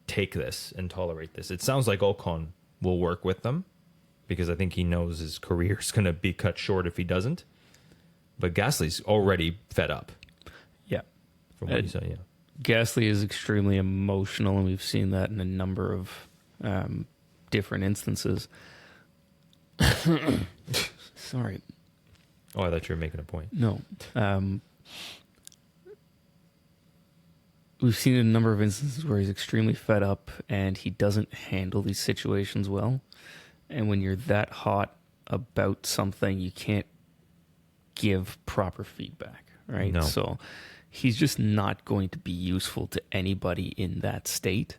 take this and tolerate this. It sounds like Ocon will work with them, because I think he knows his career is going to be cut short if he doesn't. But Gasly's already fed up. Yeah. From what you said, yeah. Gasly is extremely emotional, and we've seen that in a number of different instances. Sorry. Oh, I thought you were making a point. No. We've seen a number of instances where he's extremely fed up and he doesn't handle these situations well. And when you're that hot about something, you can't give proper feedback, right? No. So he's just not going to be useful to anybody in that state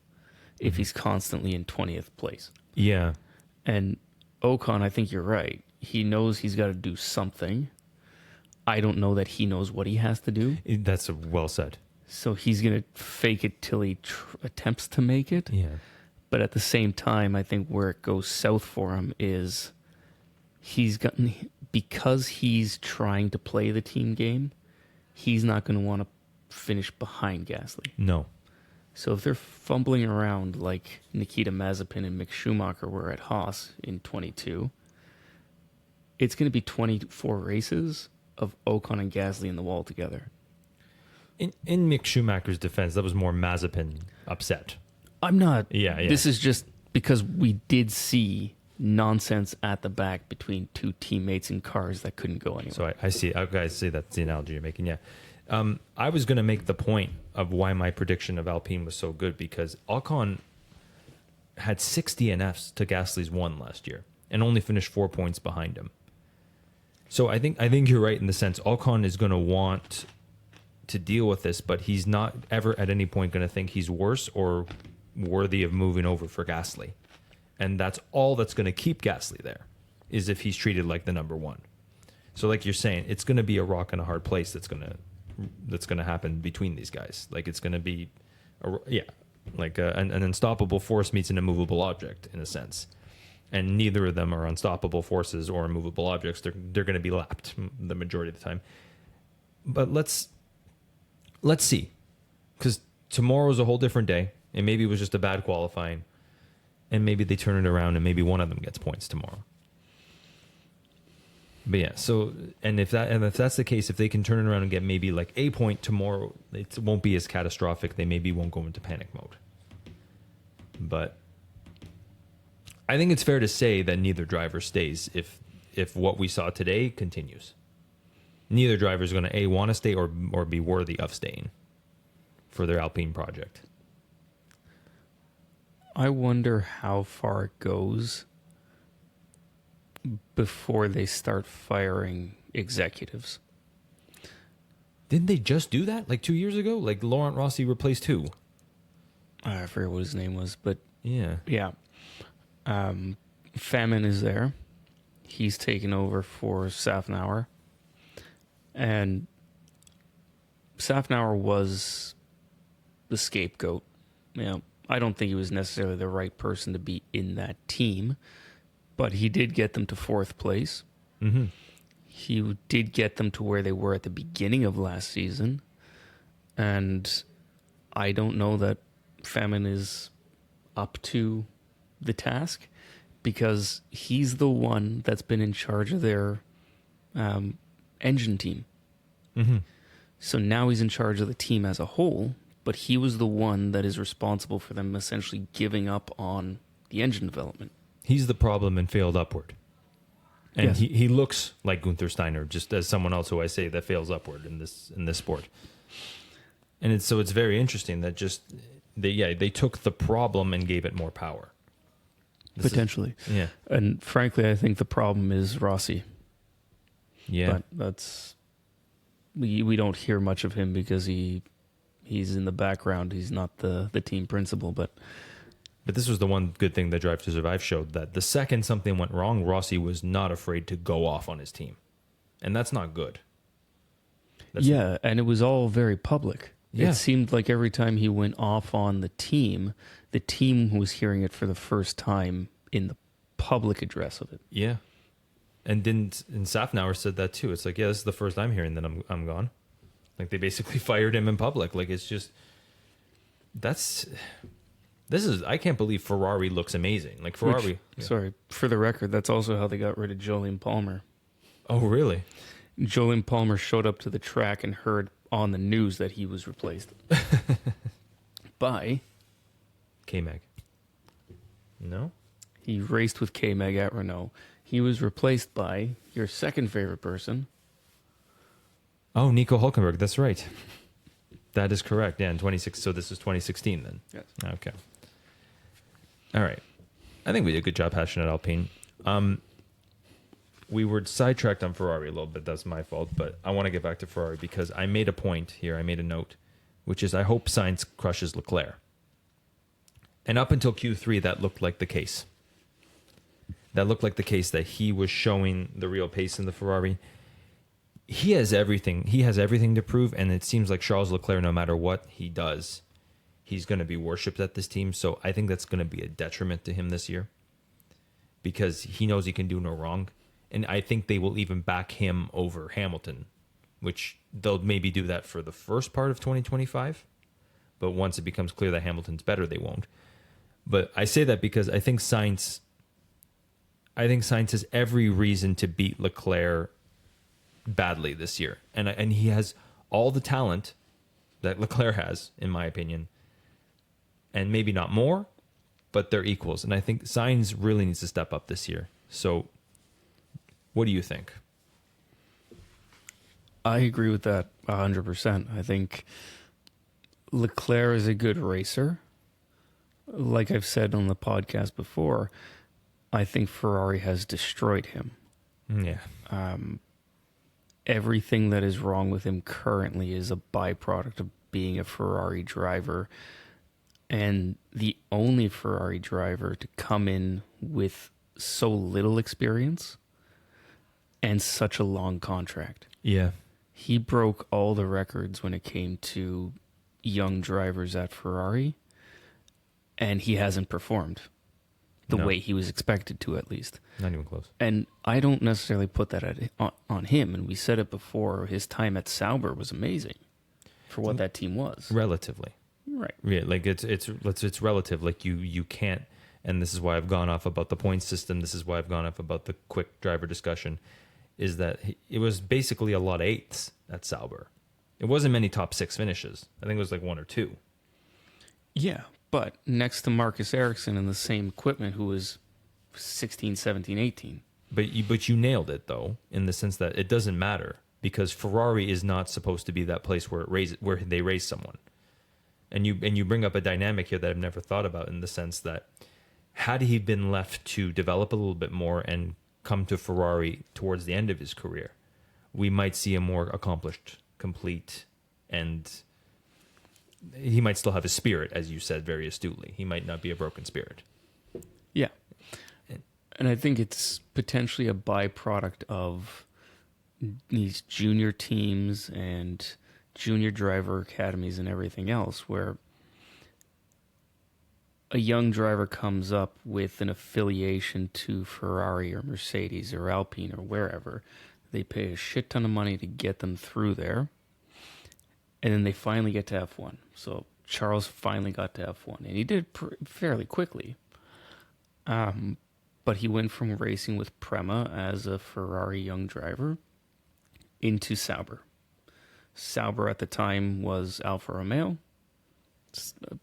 if he's constantly in 20th place. Yeah. And Ocon, I think you're right. He knows he's got to do something. I don't know that he knows what he has to do. That's well said. So he's going to fake it till he attempts to make it. Yeah. But at the same time, I think where it goes south for him is because he's trying to play the team game, he's not going to want to finish behind Gasly. No. So if they're fumbling around like Nikita Mazepin and Mick Schumacher were at Haas in 22, it's going to be 24 races of Ocon and Gasly in the wall together. In Mick Schumacher's defense, that was more Mazepin upset. I'm not. Yeah. This is just because we did see nonsense at the back between two teammates in cars that couldn't go anywhere. So I see. I see that's the analogy you're making. Yeah. I was going to make the point of why my prediction of Alpine was so good because Ocon had 6 DNFs to Gasly's 1 last year and only finished 4 points behind him. So I think you're right in the sense Ocon is going to want to deal with this, but he's not ever at any point going to think he's worse or worthy of moving over for Gasly. And that's all that's going to keep Gasly there is if he's treated like the number 1. So like you're saying, it's going to be a rock and a hard place that's going to happen between these guys. Like it's going to be, an unstoppable force meets an immovable object in a sense. And neither of them are unstoppable forces or immovable objects. They're going to be lapped the majority of the time. But let's see, because tomorrow's a whole different day, and maybe it was just a bad qualifying, and maybe they turn it around, and maybe one of them gets points tomorrow. But yeah, so if that's the case, if they can turn it around and get maybe like a point tomorrow, it won't be as catastrophic. They maybe won't go into panic mode. But I think it's fair to say that neither driver stays if what we saw today continues. Neither driver is going to want to stay or be worthy of staying for their Alpine project. I wonder how far it goes before they start firing executives. Didn't they just do that like 2 years ago? Like Laurent Rossi replaced who? I forget what his name was, but yeah. Famine is there. He's taken over for Safnauer. And Safnauer was the scapegoat. I don't think he was necessarily the right person to be in that team, but he did get them to 4th place. Mm-hmm. He did get them to where they were at the beginning of last season. And I don't know that Famine is up to the task because he's the one that's been in charge of their engine team. Mm-hmm. So now he's in charge of the team as a whole, but he was the one that is responsible for them essentially giving up on the engine development. He's the problem and failed upward. And yes. he looks like Gunther Steiner, just as someone else who I say that fails upward in this sport. And it's very interesting that they took the problem and gave it more power. Potentially. Yeah. And frankly, I think the problem is Rossi. Yeah. But that's we don't hear much of him because he's in the background. He's not the team principal, but this was the one good thing that Drive to Survive showed, that the second something went wrong, Rossi was not afraid to go off on his team. And that's not good. And it was all very public. Yeah. It seemed like every time he went off on the team was hearing it for the first time in the public address of it. Yeah. And Safnauer said that too. It's like, yeah, this is the first I'm hearing that I'm gone. Like they basically fired him in public. Like it's just, I can't believe Ferrari looks amazing. Like Ferrari. Sorry, for the record, that's also how they got rid of Jolyon Palmer. Oh, really? Jolyon Palmer showed up to the track and heard on the news that he was replaced by K-Mag. No? He raced with K-Mag at Renault. He was replaced by your second favorite person. Oh, Nico Hülkenberg. That's right. That is correct. Yeah, in 26. So this is 2016 then. Yes. Okay. All right. I think we did a good job hashing out Alpine. We were sidetracked on Ferrari a little bit. That's my fault. But I want to get back to Ferrari because I made a point here. I made a note, which is I hope Sainz crushes Leclerc. And up until Q3, that looked like the case. That looked like the case that he was showing the real pace in the Ferrari. He has everything. He has everything to prove, and it seems like Charles Leclerc, no matter what he does, he's going to be worshipped at this team. So I think that's going to be a detriment to him this year because he knows he can do no wrong. And I think they will even back him over Hamilton, which they'll maybe do that for the first part of 2025. But once it becomes clear that Hamilton's better, they won't. But I say that because I think Sainz has every reason to beat Leclerc badly this year. And he has all the talent that Leclerc has, in my opinion. And maybe not more, but they're equals. And I think Sainz really needs to step up this year. So what do you think? I agree with that 100%. I think Leclerc is a good racer. Like I've said on the podcast before, I think Ferrari has destroyed him. Yeah. Everything that is wrong with him currently is a byproduct of being a Ferrari driver. And the only Ferrari driver to come in with so little experience and such a long contract. Yeah. He broke all the records when it came to young drivers at Ferrari, and he hasn't performed the way he was expected to, at least. Not even close. And I don't necessarily put that on him, and we said it before, his time at Sauber was amazing for what that team was. Relatively. Right. Yeah, like it's relative. Like you can't, and this is why I've gone off about the point system. This is why I've gone off about the quick driver discussion, is that it was basically a lot of eighths at Sauber. It wasn't many top 6 finishes. I think it was like 1 or 2. Yeah, but next to Marcus Ericsson in the same equipment, who was 16, 17, 18. But you nailed it, though, in the sense that it doesn't matter, because Ferrari is not supposed to be that place where they race someone. And you bring up a dynamic here that I've never thought about, in the sense that had he been left to develop a little bit more and come to Ferrari towards the end of his career, we might see a more accomplished, complete, and he might still have his spirit, as you said very astutely. He might not be a broken spirit. Yeah. And I think it's potentially a byproduct of these junior teams and junior driver academies and everything else, where a young driver comes up with an affiliation to Ferrari or Mercedes or Alpine or wherever. They pay a shit ton of money to get them through there. And then they finally get to F1. So Charles finally got to F1. And he did fairly quickly. But he went from racing with Prema as a Ferrari young driver into Sauber. Sauber at the time was Alfa Romeo. It's a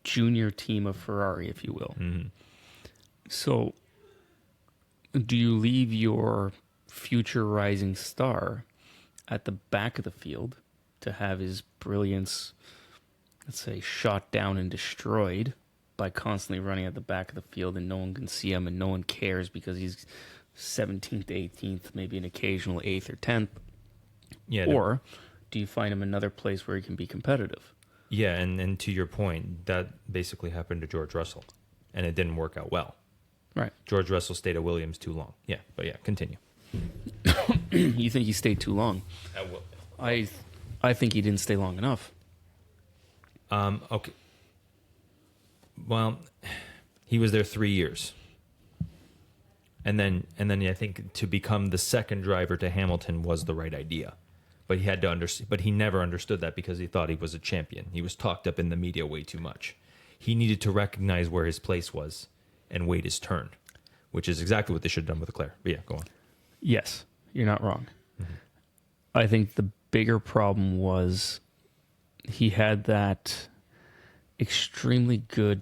junior team of Ferrari, if you will. Mm-hmm. So do you leave your future rising star at the back of the field to have his brilliance, let's say, shot down and destroyed by constantly running at the back of the field, and no one can see him and no one cares because he's 17th, 18th, maybe an occasional 8th or 10th? Yeah. Or do you find him another place where he can be competitive? Yeah, and to your point, that basically happened to George Russell, and it didn't work out well. Right. George Russell stayed at Williams too long. Yeah, but yeah, continue. You think he stayed too long? I think he didn't stay long enough. Okay. Well, he was there 3 years. And then I think to become the second driver to Hamilton was the right idea. But he had to understand, but he never understood that because he thought he was a champion. He was talked up in the media way too much. He needed to recognize where his place was and wait his turn, which is exactly what they should have done with Leclerc. But yeah, go on. Yes, you're not wrong. Mm-hmm. I think the bigger problem was he had that extremely good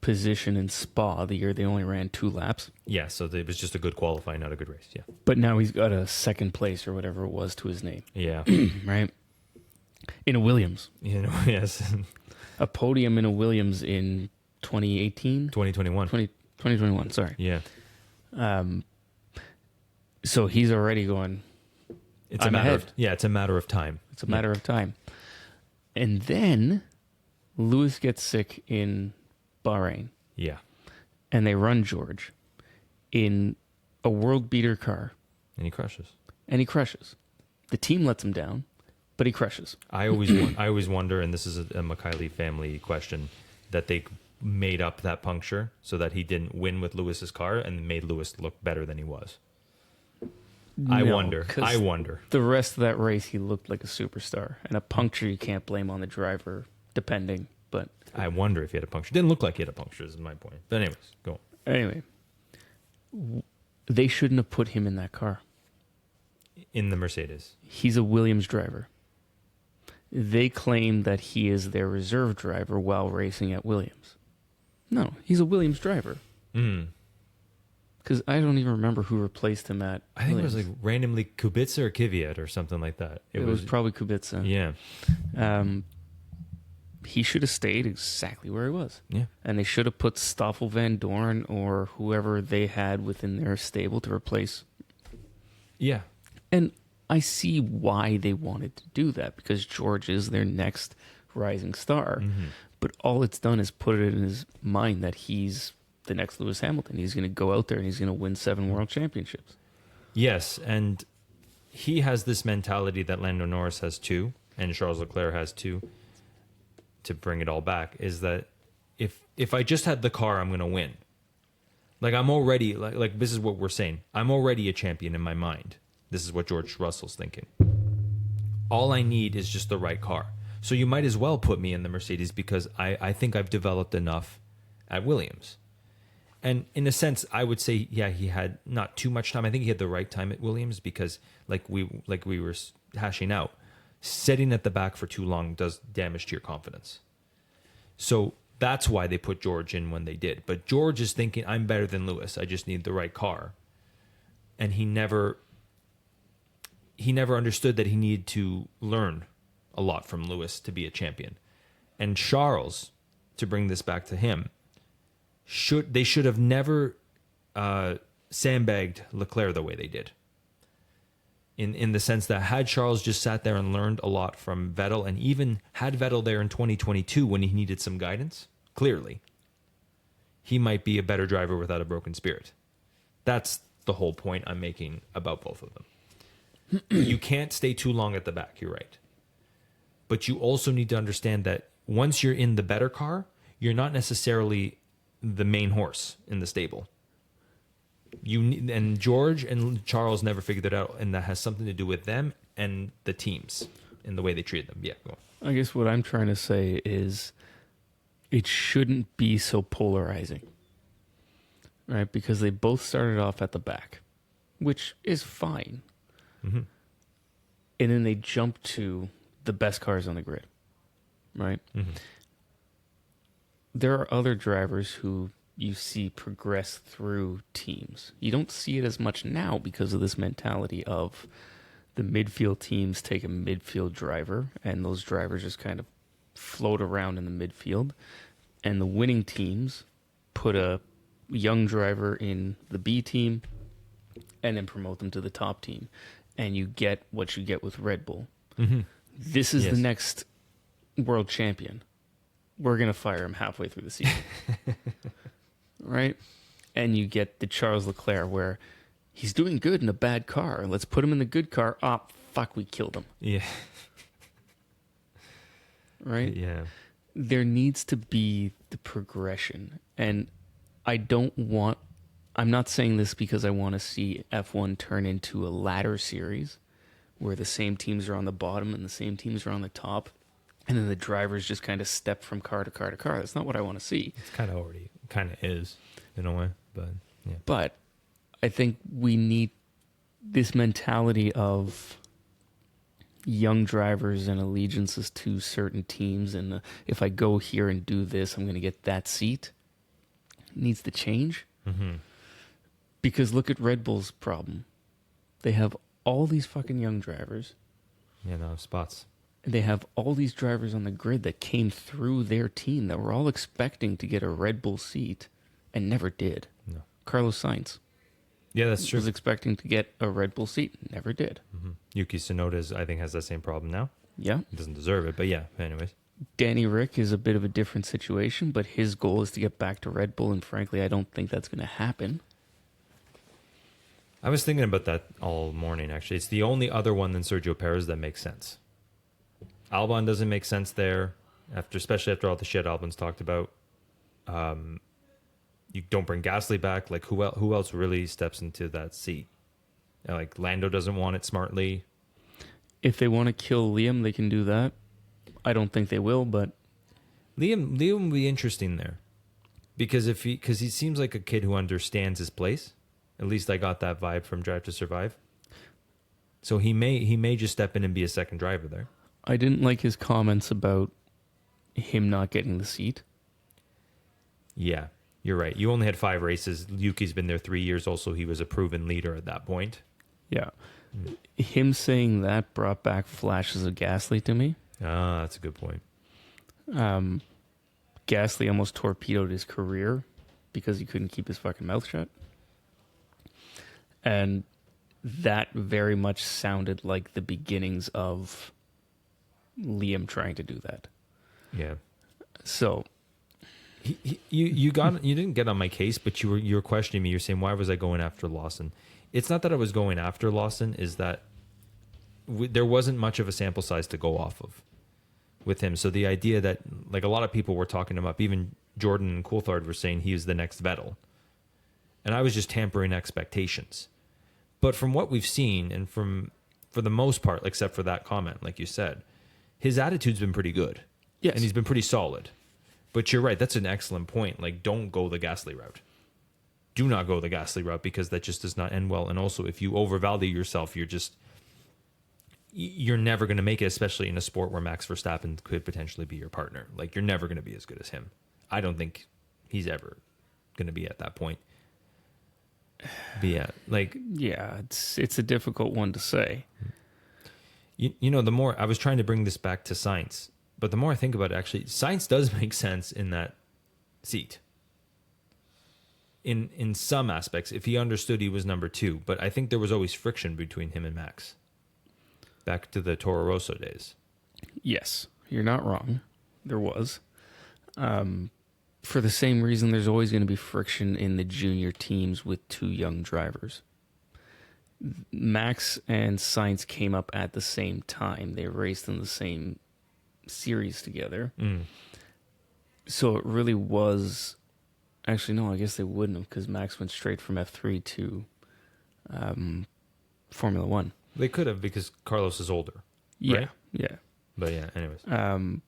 position in Spa the year they only ran 2 laps. Yeah, so it was just a good qualifying, not a good race. Yeah. But now he's got a second place or whatever it was to his name. Yeah. Right? In a Williams. Yes. A podium in a Williams in 2018? 2021. 2021, sorry. Yeah. So he's already going, it's I'm ahead. It's a matter of time. It's a matter of time. And then Lewis gets sick in Bahrain. Yeah. And they run George in a world beater car. And he crushes. The team lets him down, but he crushes. I always wonder, and this is a McKiley family question, that they made up that puncture so that he didn't win with Lewis's car and made Lewis look better than he was. I wonder. The rest of that race, he looked like a superstar. And a puncture you can't blame on the driver, depending. but I wonder if he had a puncture. Didn't look like he had a puncture, is my point. But anyways, go on. Anyway, they shouldn't have put him in that car. In the Mercedes. He's a Williams driver. They claim that he is their reserve driver while racing at Williams. No, he's a Williams driver. Because I don't even remember who replaced him at I think Williams. it was like randomly Kubica or Kvyat or something like that. It was probably Kubica. Yeah. He should have stayed exactly where he was. Yeah. And they should have put Stoffel Van Dorn or whoever they had within their stable to replace. Yeah. And I see why they wanted to do that, because George is their next rising star. Mm-hmm. But all it's done is put it in his mind that he's the next Lewis Hamilton. He's going to go out there and he's going to win 7 world championships. Yes, and he has this mentality that Lando Norris has too, and Charles Leclerc has too, to bring it all back, is that if I just had the car, I'm going to win. Like, I'm already, like this is what we're saying. I'm already a champion in my mind. This is what George Russell's thinking. All I need is just the right car. So you might as well put me in the Mercedes because I think I've developed enough at Williams. And in a sense, I would say, yeah, he had not too much time. I think he had the right time at Williams because, like we were hashing out, sitting at the back for too long does damage to your confidence. So that's why they put George in when they did. But George is thinking, I'm better than Lewis. I just need the right car. And he never understood that he needed to learn a lot from Lewis to be a champion. And Charles, to bring this back to him, should have never sandbagged Leclerc the way they did. In the sense that had Charles just sat there and learned a lot from Vettel, and even had Vettel there in 2022 when he needed some guidance, clearly, he might be a better driver without a broken spirit. That's the whole point I'm making about both of them. You can't stay too long at the back, you're right. But you also need to understand that once you're in the better car, you're not necessarily the main horse in the stable. And George and Charles never figured it out, and that has something to do with them and the teams and the way they treated them. Yeah, go on. I guess what I'm trying to say is it shouldn't be so polarizing, right? Because they both started off at the back, which is fine. Mm-hmm. And then they jump to the best cars on the grid, right? Mm-hmm. There are other drivers who you see progress through teams. You don't see it as much now because of this mentality of the midfield teams take a midfield driver and those drivers just kind of float around in the midfield. And the winning teams put a young driver in the B team and then promote them to the top team. And you get what you get with Red Bull. Mm-hmm. This is the next world champion. We're going to fire him halfway through the season. Right? And you get the Charles Leclerc where he's doing good in a bad car. Let's put him in the good car. Oh, fuck, we killed him. Yeah. Right? Yeah. There needs to be the progression. And I'm not saying this because I want to see F1 turn into a ladder series where the same teams are on the bottom and the same teams are on the top. And then the drivers just kind of step from car to car to car. That's not what I want to see. It's kind of is in a way, but yeah. But I think we need this mentality of young drivers and allegiances to certain teams. And if I go here and do this, I'm going to get that seat. It needs to change. Mm-hmm. Because look at Red Bull's problem. They have all these fucking young drivers. Yeah, no spots. They have all these drivers on the grid that came through their team that were all expecting to get a Red Bull seat and never did. No. Carlos Sainz. Yeah, that's true. Was expecting to get a Red Bull seat, never did. Mm-hmm. Yuki Tsunoda, I think, has that same problem now. Yeah. He doesn't deserve it, but yeah, anyways. Danny Rick is a bit of a different situation, but his goal is to get back to Red Bull, and frankly, I don't think that's going to happen. I was thinking about that all morning, actually. It's the only other one than Sergio Perez that makes sense. Albon doesn't make sense there, especially after all the shit Albon's talked about. You don't bring Gasly back. Like, who else really steps into that seat? Like, Lando doesn't want it smartly. If they want to kill Liam, they can do that. I don't think they will, but Liam will be interesting there, because he seems like a kid who understands his place. At least I got that vibe from Drive to Survive. So he may just step in and be a second driver there. I didn't like his comments about him not getting the seat. Yeah, you're right. You only had 5 races. Yuki's been there 3 years. Also, he was a proven leader at that point. Yeah. Him saying that brought back flashes of Gasly to me. Ah, that's a good point. Gasly almost torpedoed his career because he couldn't keep his fucking mouth shut. And that very much sounded like the beginnings of Liam trying to do that. Yeah. So you didn't get on my case, but you were questioning me. You're saying, why was I going after Lawson? It's not that I was going after Lawson, is that there wasn't much of a sample size to go off of with him. So the idea that, like, a lot of people were talking him up, even Jordan and Coulthard were saying he is the next Vettel. And I was just tampering expectations. But from what we've seen, and for the most part, except for that comment, like you said, his attitude's been pretty good. yes. And he's been pretty solid. But you're right, that's an excellent point. Like, don't go the Gasly route. Do not go the Gasly route, because that just does not end well. And also, if you overvalue yourself, you're never going to make it, especially in a sport where Max Verstappen could potentially be your partner. Like, you're never going to be as good as him. I don't think he's ever going to be at that point. But yeah, like, Yeah, it's a difficult one to say. you know, the more I was trying to bring this back to Sainz, but the more I think about it, actually, Sainz does make sense in that seat. In some aspects, if he understood he was number 2, but I think there was always friction between him and Max. Back to the Toro Rosso days. Yes, you're not wrong. There was. For the same reason, there's always going to be friction in the junior teams with 2 young drivers. Max and Sainz came up at the same time. They raced in the same series together. So it really was... Actually, no, I guess they wouldn't have, because Max went straight from F3 to Formula 1. They could have, because Carlos is older. Yeah, right? yeah. But yeah, anyways.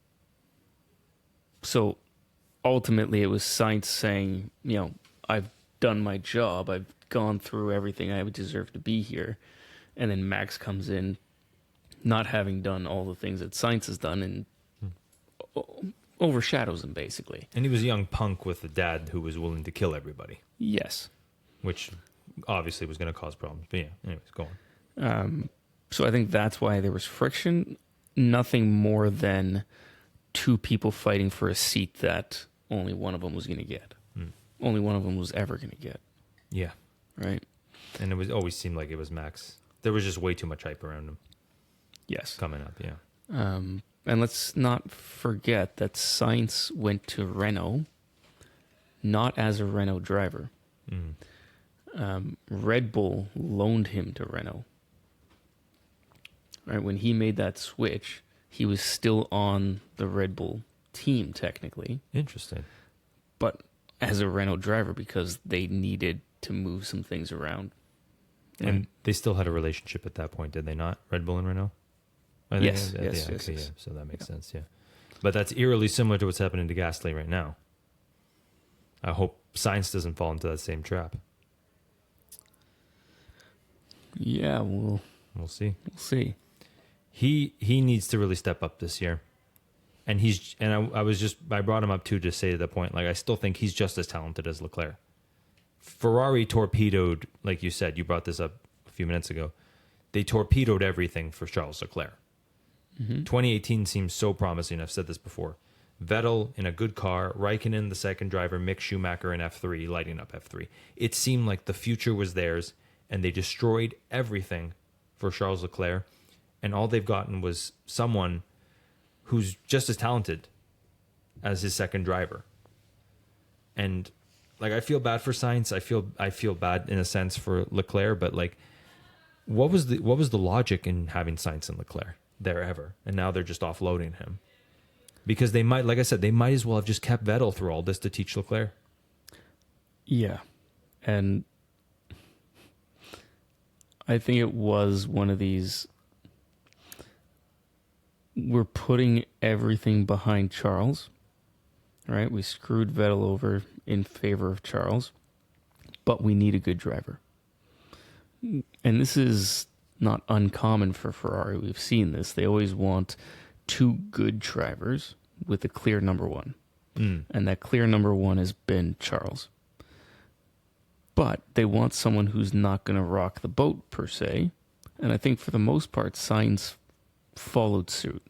So ultimately, it was Sainz saying, I've done my job. I've gone through everything I would deserve to be here. And then Max comes in, not having done all the things that Sainz has done, and overshadows him, basically. And he was a young punk with a dad who was willing to kill everybody. Yes. Which obviously was going to cause problems. But yeah, anyways, go on. So I think that's why there was friction. Nothing more than 2 people fighting for a seat that only one of them was going to get. Only one of them was ever going to get. Yeah. Right? And it always seemed like it was Max. There was just way too much hype around him. Yes. Coming up, yeah. And let's not forget that Sainz went to Renault not as a Renault driver. Red Bull loaned him to Renault. Right, when he made that switch, he was still on the Red Bull team, technically. Interesting. But as a Renault driver, because they needed to move some things around. And they still had a relationship at that point, did they not? Red Bull and Renault? Yes. Yeah, so that makes sense, yeah. But that's eerily similar to what's happening to Gasly right now. I hope Sainz doesn't fall into that same trap. Yeah, we'll see. We'll see. He needs to really step up this year. And I brought him up too to say to the point, like, I still think he's just as talented as Leclerc. Ferrari torpedoed, like you said, you brought this up a few minutes ago. They torpedoed everything for Charles Leclerc. 2018 seems so promising. I've said this before. Vettel in a good car, Raikkonen the second driver, Mick Schumacher in F3, lighting up F3. It seemed like the future was theirs, and they destroyed everything for Charles Leclerc, and all they've gotten was someone who's just as talented as his second driver. And like, I feel bad for Sainz. I feel bad in a sense for Leclerc, but like, what was the logic in having Sainz and Leclerc there ever? And now they're just offloading him. Because they might, like I said, they might as well have just kept Vettel through all this to teach Leclerc. Yeah. And I think it was one of these, we're putting everything behind Charles, right? We screwed Vettel over in favor of Charles, but we need a good driver. And this is not uncommon for Ferrari. We've seen this. They always want two good drivers with a clear number one. And that clear number one has been Charles. But they want someone who's not going to rock the boat, per se. And I think for the most part, Sainz followed suit.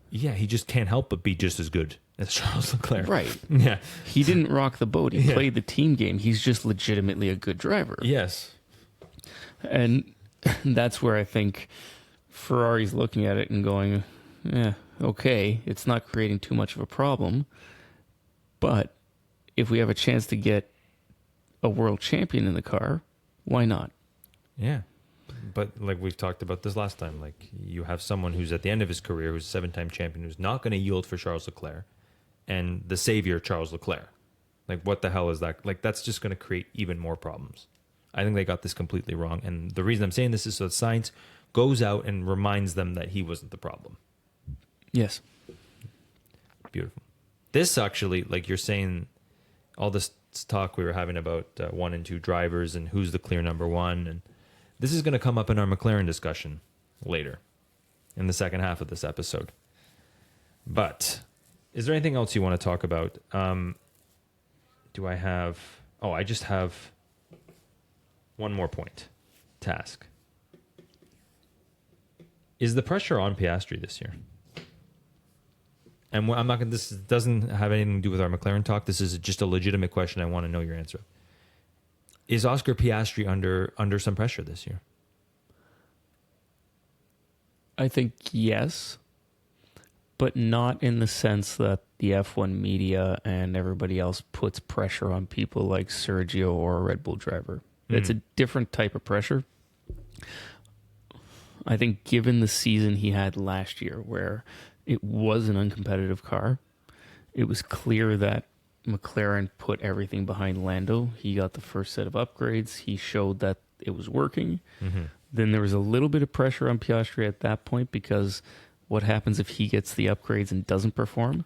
Yeah, he just can't help but be just as good as Charles Leclerc. Right. Yeah. He didn't rock the boat. He played the team game. He's just legitimately a good driver. Yes. And that's where I think Ferrari's looking at it and going, yeah, okay, it's not creating too much of a problem. But if we have a chance to get a world champion in the car, why not? Yeah. But like we've talked about this last time, like you have someone who's at the end of his career, who's a 7-time champion, who's not going to yield for Charles Leclerc, and the savior, Charles Leclerc. Like, what the hell is that? Like, that's just going to create even more problems. I think they got this completely wrong. And the reason I'm saying this is so that Sainz goes out and reminds them that he wasn't the problem. Yes. Beautiful. This actually, like you're saying, all this talk we were having about 1 and 2 drivers and who's the clear number one, and this is going to come up in our McLaren discussion later in the second half of this episode. But is there anything else you want to talk about? Do I have... Oh, I just have one more point to ask. Is the pressure on Piastri this year? And I'm not going. This doesn't have anything to do with our McLaren talk. This is just a legitimate question. I want to know your answer. Is Oscar Piastri under some pressure this year? I think yes, but not in the sense that the F1 media and everybody else puts pressure on people like Sergio or a Red Bull driver. It's a different type of pressure. I think given the season he had last year, where it was an uncompetitive car, it was clear that McLaren put everything behind Lando. He got the first set of upgrades. He showed that it was working. Then there was a little bit of pressure on Piastri at that point, because what happens if he gets the upgrades and doesn't perform?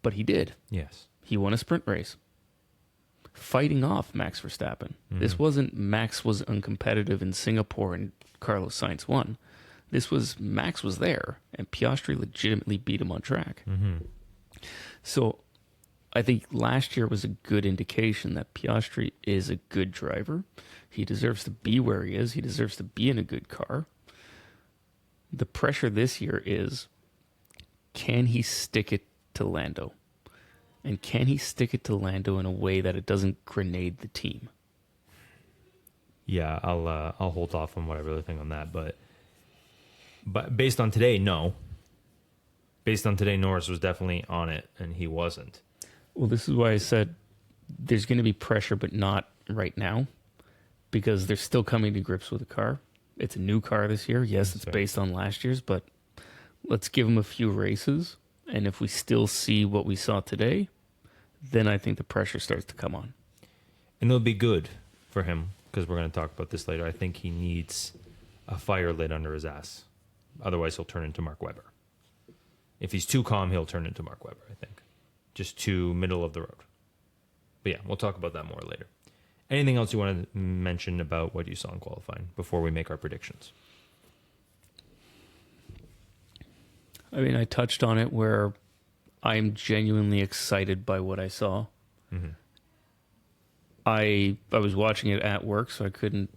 But he did. Yes. He won a sprint race, fighting off Max Verstappen. This wasn't Max was uncompetitive in Singapore and Carlos Sainz won. This was Max was there, and Piastri legitimately beat him on track. So I think last year was a good indication that Piastri is a good driver. He deserves to be where he is. He deserves to be in a good car. The pressure this year is, can he stick it to Lando? And can he stick it to Lando in a way that it doesn't grenade the team? Yeah, I'll hold off on what I really think on that, but based on today, no. Based on today, Norris was definitely on it, and he wasn't. Well, this is why I said there's going to be pressure, but not right now, because they're still coming to grips with the car. It's a new car this year. Yes, it's based on last year's, but let's give them a few races, and if we still see what we saw today, then I think the pressure starts to come on. And it'll be good for him, because we're going to talk about this later. I think he needs a fire lit under his ass. Otherwise, he'll turn into Mark Webber. If he's too calm, he'll turn into Mark Webber, I think. Just too middle of the road. But yeah, we'll talk about that more later. Anything else you want to mention about what you saw in qualifying before we make our predictions? I mean, I touched on it where I'm genuinely excited by what I saw. I was watching it at work, so I couldn't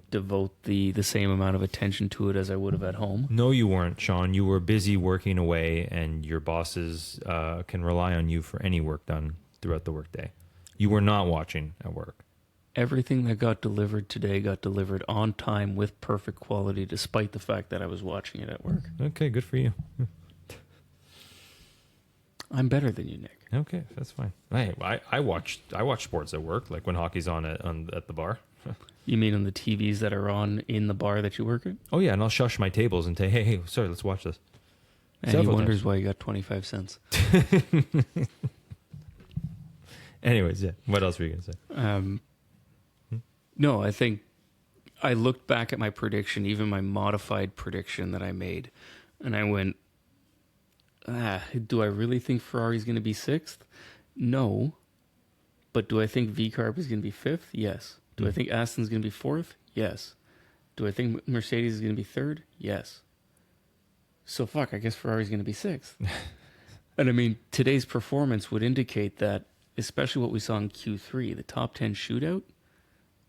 devote the same amount of attention to it as I would have at home. No, you weren't, Sean. You were busy working away, and your bosses can rely on you for any work done throughout the workday. You were not watching at work. Everything that got delivered today got delivered on time with perfect quality, despite the fact that I was watching it at work. Okay, good for you. I'm better than you, Nick. Okay, that's fine. Hey, I watch sports at work, like when hockey's on at the bar. You mean on the TVs that are on in the bar that you work at? Oh yeah, and I'll shush my tables and say, hey, sorry, let's watch this. And he wonders why you got 25 cents. Anyways, yeah. What else were you going to say? No, I think I looked back at my prediction, even my modified prediction that I made, and I went, Do I really think Ferrari's going to be sixth? No. But do I think V-Carb is going to be fifth? Yes. Do I think Aston's going to be fourth? Yes. Do I think Mercedes is going to be third? Yes. So fuck, I guess Ferrari's going to be sixth. And I mean, today's performance would indicate that, especially what we saw in Q3, the top 10 shootout,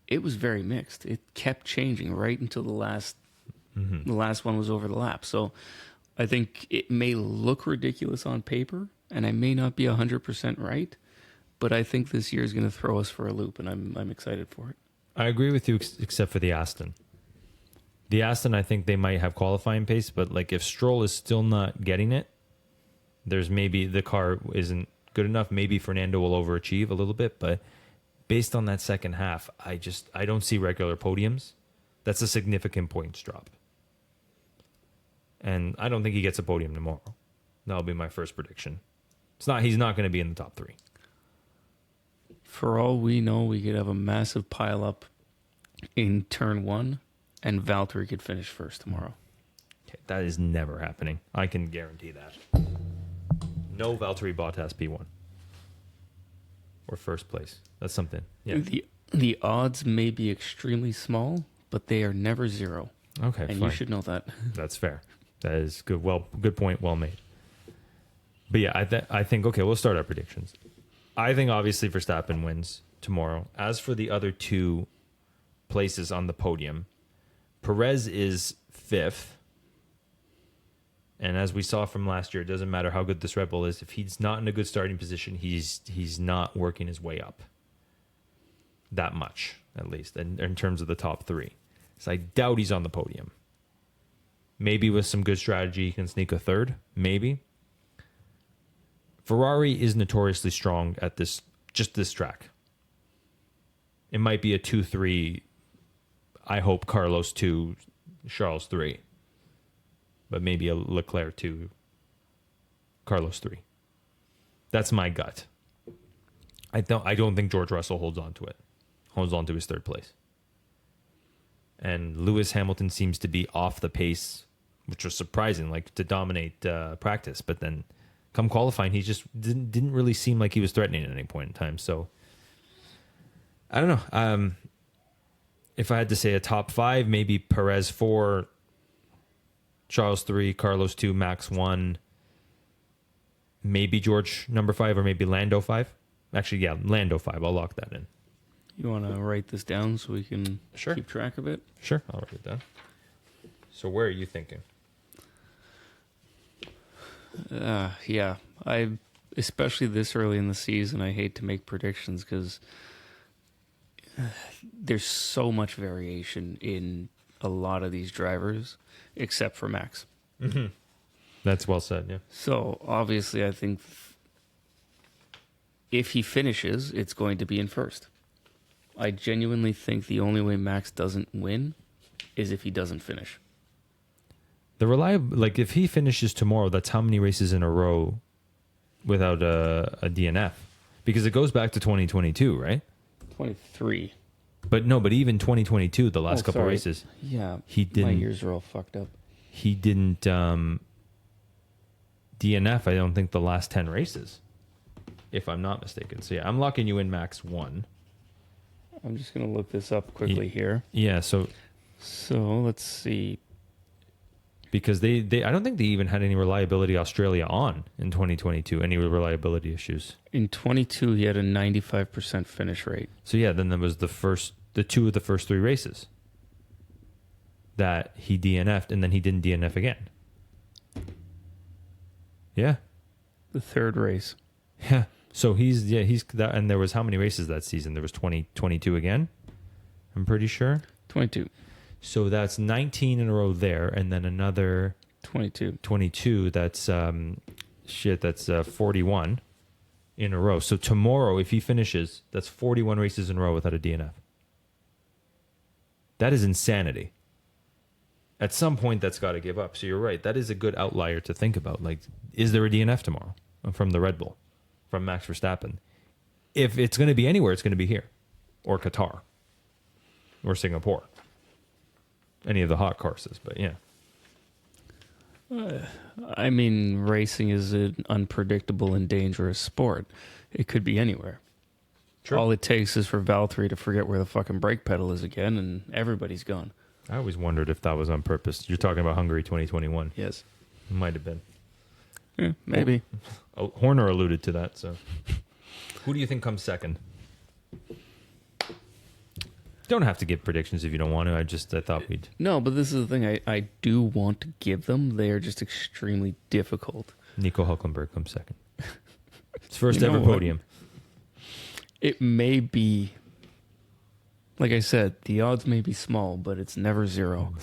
it was very mixed. It kept changing right until the last one was over the lap. So I think it may look ridiculous on paper, and I may not be 100% right, but I think this year is going to throw us for a loop, and I'm excited for it. I agree with you, except for the Aston. The Aston, I think they might have qualifying pace, but like if Stroll is still not getting it, there's maybe the car isn't good enough. Maybe Fernando will overachieve a little bit, but based on that second half, I don't see regular podiums. That's a significant points drop. And I don't think he gets a podium tomorrow. That'll be my first prediction. He's not going to be in the top three. For all we know, we could have a massive pileup in turn one, and Valtteri could finish first tomorrow. Okay, that is never happening. I can guarantee that. No Valtteri Bottas P1. Or first place. That's something. Yeah. The odds may be extremely small, but they are never zero. Okay, and fine. you should know that. That's fair. That is good. Good point. Well made. But yeah, I think, okay, we'll start our predictions. I think obviously Verstappen wins tomorrow. As for the other two places on the podium, Perez is fifth. And as we saw from last year, it doesn't matter how good this Red Bull is. If he's not in a good starting position, he's not working his way up that much, at least, in terms of the top three. So I doubt he's on the podium. Maybe with some good strategy, he can sneak a third. Maybe. Ferrari is notoriously strong at this track. It might be a 2-3. I hope Carlos 2, Charles 3. But maybe a Leclerc 2, Carlos 3. That's my gut. I don't think George Russell holds on to it. Holds on to his third place. And Lewis Hamilton seems to be off the pace, which was surprising, like to dominate practice. But then come qualifying, he just didn't really seem like he was threatening at any point in time. So I don't know. If I had to say a top five, maybe Perez 4, Charles 3, Carlos 2, Max 1, maybe George number 5, or maybe Lando 5. Actually, yeah, Lando 5. I'll lock that in. You want to write this down so we can keep track of it? Sure, I'll write it down. So where are you thinking? Yeah, especially this early in the season, I hate to make predictions because there's so much variation in a lot of these drivers, except for Max. Mm-hmm. That's well said, yeah. So obviously, I think if he finishes, it's going to be in first. I genuinely think the only way Max doesn't win is if he doesn't finish. If he finishes tomorrow, that's how many races in a row without a DNF? Because it goes back to 2022, right? 23. But even 2022, the last couple races. Yeah, he didn't. My ears are all fucked up. He didn't DNF, I don't think, the last 10 races, if I'm not mistaken. So yeah, I'm locking you in Max 1. I'm just going to look this up quickly here. Yeah, so let's see. Because they I don't think they even had any reliability Australia on in 2022, any reliability issues. In 22, he had a 95% finish rate. So yeah, then there was the two of the first three races that he DNF'd, and then he didn't DNF again. Yeah. The third race. Yeah. So he's that, and there was how many races that season? There was 22 again, I'm pretty sure. 22. So that's 19 in a row there, and then another 22. That's that's 41 in a row. So tomorrow, if he finishes, that's 41 races in a row without a DNF. That is insanity. At some point, that's got to give up. So you're right. That is a good outlier to think about. Like, is there a DNF tomorrow from the Red Bull, from Max Verstappen? If it's going to be anywhere, it's going to be here, or Qatar, or Singapore. Any of the hot courses, but yeah. I mean, racing is an unpredictable and dangerous sport. It could be anywhere. Sure. All it takes is for Valtteri to forget where the fucking brake pedal is again, and everybody's gone. I always wondered if that was on purpose. You're talking about Hungary 2021. Yes. It might have been. Yeah, maybe. Oh, Horner alluded to that. So, who do you think comes second? Don't have to give predictions if you don't want to. I thought we'd. No, but this is the thing. I do want to give them. They are just extremely difficult. Nico Hülkenberg comes second. His first You know ever what? podium. It may be, like I said, the odds may be small, but it's never zero.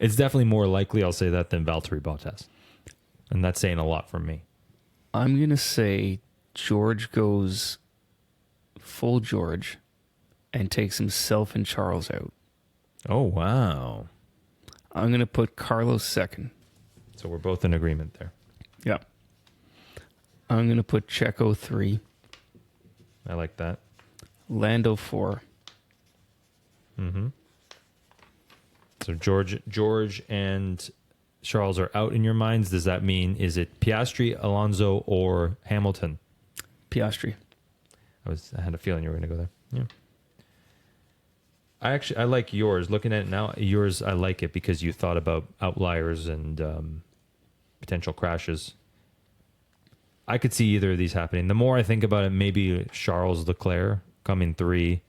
It's definitely more likely, I'll say that, than Valtteri Bottas. And that's saying a lot from me. I'm going to say George goes full George and takes himself and Charles out. Oh, wow. I'm going to put Carlos second. So we're both in agreement there. Yeah. I'm going to put Checo 3. I like that. Lando 4. Mm-hmm. So George and Charles are out in your minds. Does that mean, is it Piastri, Alonso, or Hamilton? Piastri. I had a feeling you were going to go there. Yeah. I like yours. Looking at it now, yours, I like it because you thought about outliers and potential crashes. I could see either of these happening. The more I think about it, maybe Charles Leclerc coming 3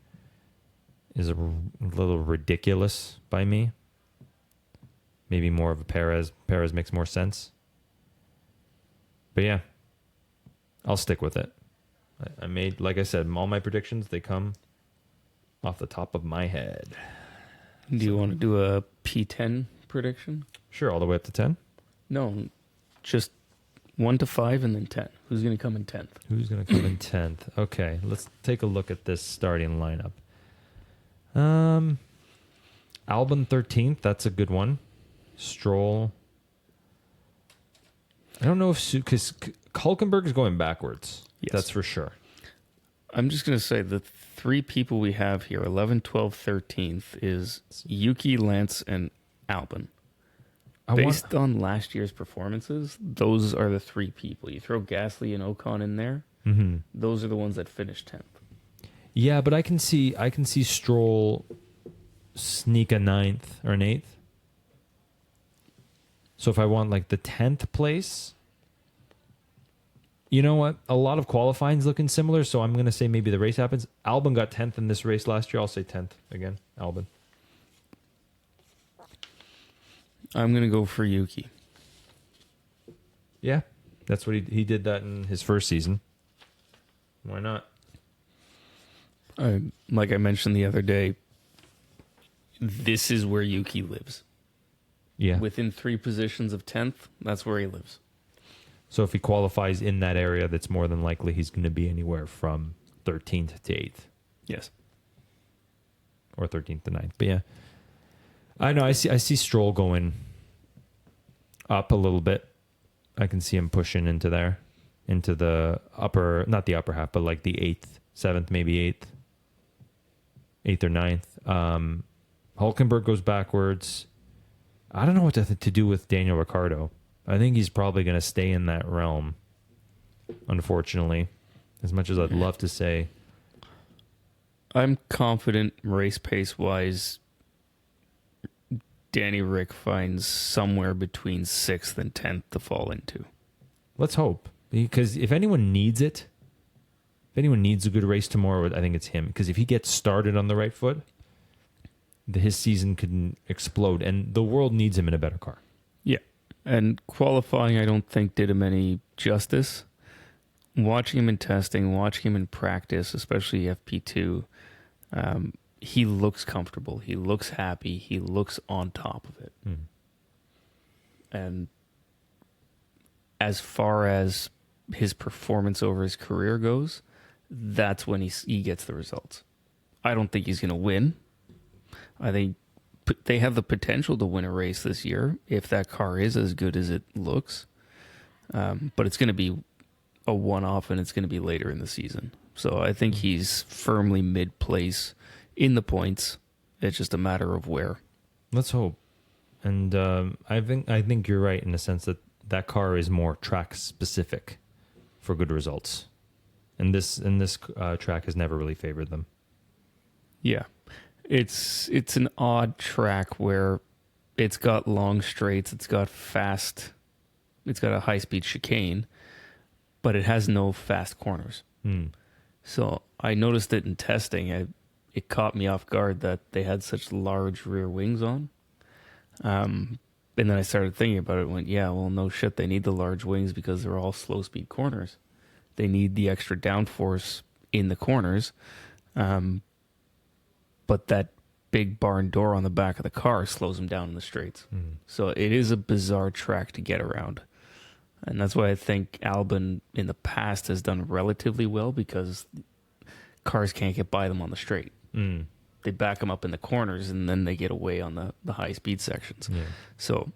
is a little ridiculous by me. Maybe more of a Perez. Perez makes more sense. But yeah, I'll stick with it. I made, like I said, all my predictions, they come off the top of my head. Do you want to do a P10 prediction? Sure, all the way up to 10. No, just 1 to 5 and then 10. Who's going to come in 10th? Who's going to come in 10th? Okay, let's take a look at this starting lineup. Albon 13th, that's a good one. Stroll. I don't know if because Hulkenberg is going backwards. Yes. That's for sure. I'm just going to say the 3 people we have here, 11, 12, 13th, is Yuki, Lance, and Albon. Based on last year's performances, those are the 3 people. You throw Gasly and Ocon in there, those are the ones that finished 10th. Yeah, but I can see Stroll sneak a 9th or an 8th. So if I want like the 10th place, you know what? A lot of qualifying's looking similar, so I'm going to say maybe the race happens. Albon got 10th in this race last year. I'll say 10th again, Albon. I'm going to go for Yuki. Yeah, that's what he did that in his first season. Why not? Like I mentioned the other day, this is where Yuki lives. Yeah. Within 3 positions of 10th, that's where he lives. So if he qualifies in that area, that's more than likely he's going to be anywhere from 13th to 8th. Yes. Or 13th to 9th. But yeah. I know, I see Stroll going up a little bit. I can see him pushing into there. Into the upper, not the upper half, but like the 8th, 7th, maybe 8th. 8th or 9th. Hulkenberg goes backwards. I don't know what to do with Daniel Ricciardo. I think he's probably going to stay in that realm, unfortunately, as much as I'd love to say. I'm confident race pace-wise, Danny Rick finds somewhere between 6th and 10th to fall into. Let's hope. Because if anyone needs it, if anyone needs a good race tomorrow, I think it's him. Because if he gets started on the right foot, his season could explode. And the world needs him in a better car. Yeah. And qualifying, I don't think did him any justice. Watching him in testing, watching him in practice, especially FP2, he looks comfortable. He looks happy. He looks on top of it. And as far as his performance over his career goes, that's when he gets the results. I don't think he's going to win. I think they have the potential to win a race this year if that car is as good as it looks. But it's going to be a one-off, and it's going to be later in the season. So I think he's firmly mid-place in the points. It's just a matter of where. Let's hope. And I think you're right in the sense that that car is more track specific for good results, and this track has never really favored them. Yeah, it's an odd track where it's got long straights, it's got a high speed chicane, but it has no fast corners. So I noticed it in testing. It caught me off guard that they had such large rear wings on. And then I started thinking about it and went, yeah, well, no shit. They need the large wings because they're all slow speed corners. They need the extra downforce in the corners. But that big barn door on the back of the car slows them down in the straights. So it is a bizarre track to get around. And that's why I think Albon in the past has done relatively well, because cars can't get by them on the straight. They back them up in the corners, and then they get away on the high-speed sections. Yeah. So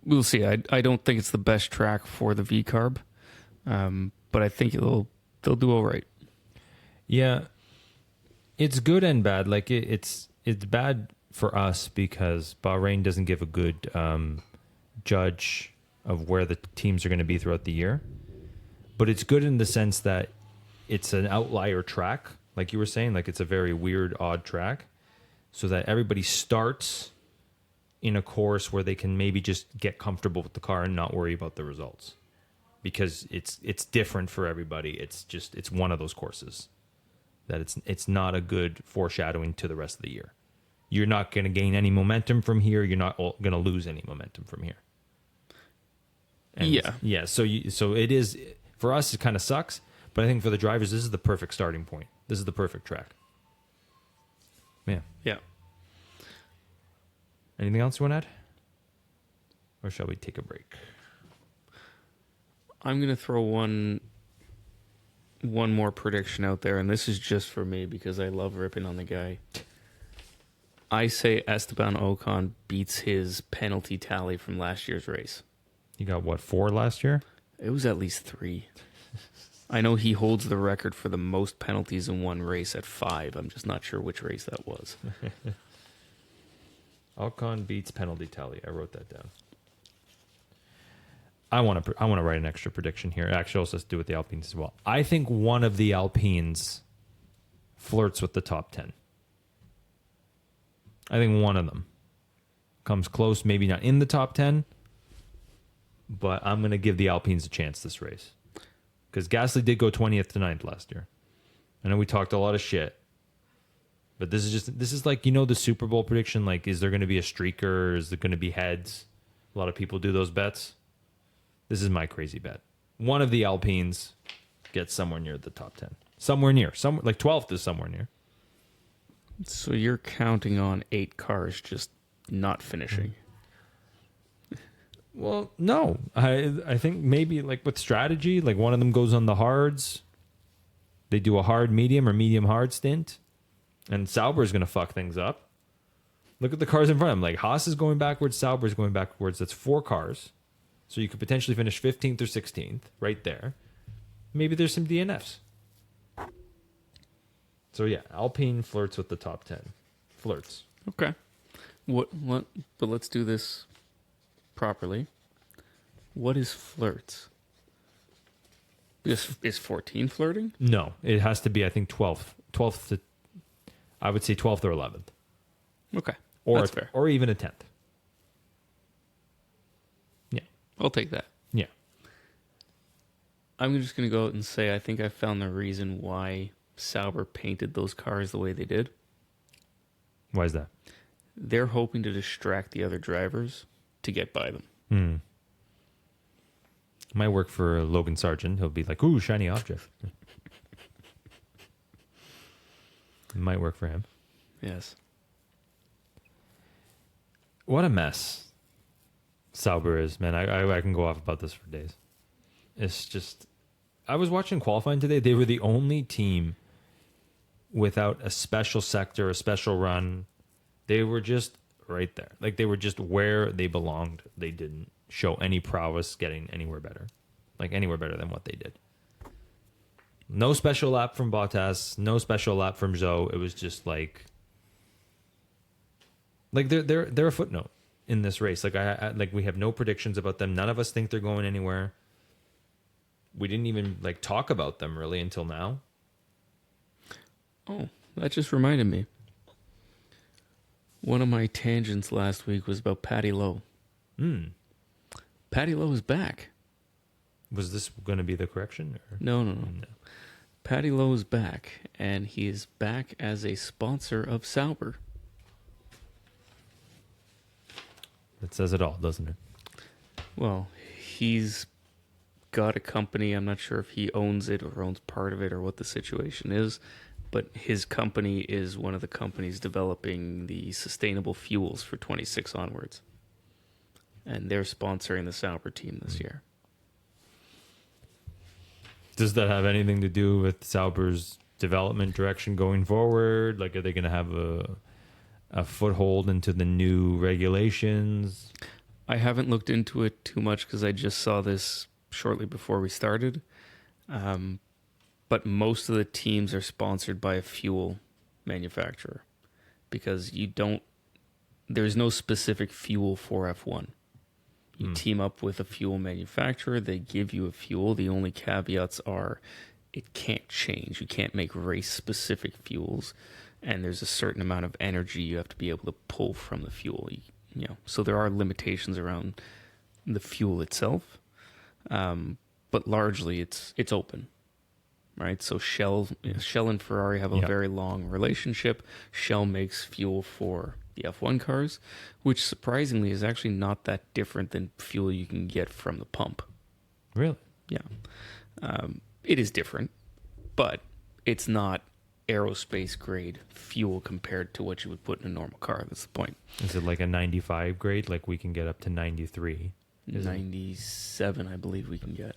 we'll see. I don't think it's the best track for the V-Carb, but I think they'll do all right. Yeah, it's good and bad. Like it's bad for us because Bahrain doesn't give a good judge of where the teams are going to be throughout the year. But it's good in the sense that it's an outlier track, like you were saying. Like it's a very weird, odd track, so that everybody starts in a course where they can maybe just get comfortable with the car and not worry about the results, because it's different for everybody. It's one of those courses that it's not a good foreshadowing to the rest of the year. You're not going to gain any momentum from here. You're not going to lose any momentum from here. And yeah. So it is for us. It kind of sucks, but I think for the drivers, this is the perfect starting point. This is the perfect track. Yeah. Anything else you want to add, or shall we take a break? I'm gonna throw one more prediction out there, and this is just for me because I love ripping on the guy. I say Esteban Ocon beats his penalty tally from last year's race. You got what, 4 last year? It was at least 3. I know he holds the record for the most penalties in one race at 5. I'm just not sure which race that was. Ocon beats penalty tally. I wrote that down. I want to write an extra prediction here. It actually also has to do with the Alpines as well. I think one of the Alpines flirts with the top 10. I think one of them comes close, maybe not in the top 10, but I'm going to give the Alpines a chance this race. Because Gasly did go 20th to 9th last year. I know we talked a lot of shit, but this is like, the Super Bowl prediction, like, is there going to be a streaker? Is there going to be heads? A lot of people do those bets. This is my crazy bet. One of the Alpines gets somewhere near the top 10. Somewhere like 12th is somewhere near. So you're counting on 8 cars just not finishing. Well, no. I think maybe like with strategy, like one of them goes on the hards. They do a hard medium or medium hard stint, and Sauber is going to fuck things up. Look at the cars in front of him. Like Haas is going backwards, Sauber is going backwards. That's 4 cars. So you could potentially finish 15th or 16th right there. Maybe there's some DNFs. So yeah, Alpine flirts with the top 10. Flirts. Okay. What? But let's do this properly. What is flirts? Is 14 flirting? No, it has to be, I think, 12th. 12th to, I would say 12th or 11th. Okay. That's fair. Or even a 10th. Yeah. I'll take that. Yeah. I'm just going to go out and say I think I found the reason why Sauber painted those cars the way they did. Why is that? They're hoping to distract the other drivers to get by them. Might work for Logan Sargent. He'll be like, ooh, shiny object. It might work for him. Yes. What a mess Sauber is, man. I can go off about this for days. It's just, I was watching qualifying today. They were the only team without a special sector, a special run. They were just right there. Like they were just where they belonged. They didn't show any prowess getting anywhere better. Like anywhere better than what they did. No special lap from Bottas, no special lap from Zhou. It was just like they're a footnote. in this race. Like like we have no predictions about them. None of us think they're going anywhere. We didn't even like talk about them really until now. Oh, that just reminded me. One of my tangents last week was about Paddy Lowe. Paddy Lowe is back. Was this going to be the correction? Or? No. Paddy Lowe is back, and he is back as a sponsor of Sauber. That says it all, doesn't it? Well, he's got a company. I'm not sure if he owns it or owns part of it or what the situation is, but his company is one of the companies developing the sustainable fuels for 26 onwards. And they're sponsoring the Sauber team this year. Does that have anything to do with Sauber's development direction going forward? Like, are they going to have a foothold into the new regulations? I haven't looked into it too much because I just saw this shortly before we started. But most of the teams are sponsored by a fuel manufacturer because there's no specific fuel for F1. You team up with a fuel manufacturer, they give you a fuel. The only caveats are it can't change. You can't make race-specific fuels, and there's a certain amount of energy you have to be able to pull from the fuel. So there are limitations around the fuel itself, but largely it's open, right? So Shell and Ferrari have a very long relationship. Shell makes fuel for the F1 cars, which surprisingly is actually not that different than fuel you can get from the pump. Really? Yeah. It is different, but it's not aerospace grade fuel compared to what you would put in a normal car. That's the point. Is it like a 95 grade? Like we can get up to 93? 97, I believe we can get.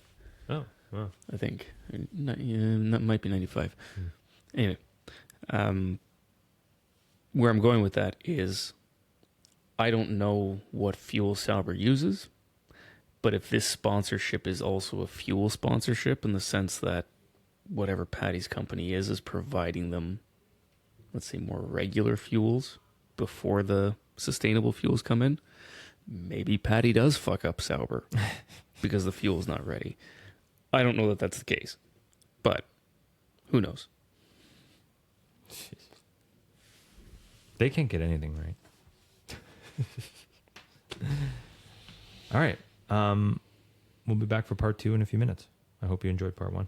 Oh, wow. I think. That might be 95. Anyway, where I'm going with that is I don't know what fuel Sauber uses, but if this sponsorship is also a fuel sponsorship in the sense that whatever Paddy's company is providing them, let's say, more regular fuels before the sustainable fuels come in, maybe Paddy does fuck up Sauber because the fuel's not ready. I don't know that that's the case, but who knows? They can't get anything right. All right. We'll be back for part 2 in a few minutes. I hope you enjoyed part 1.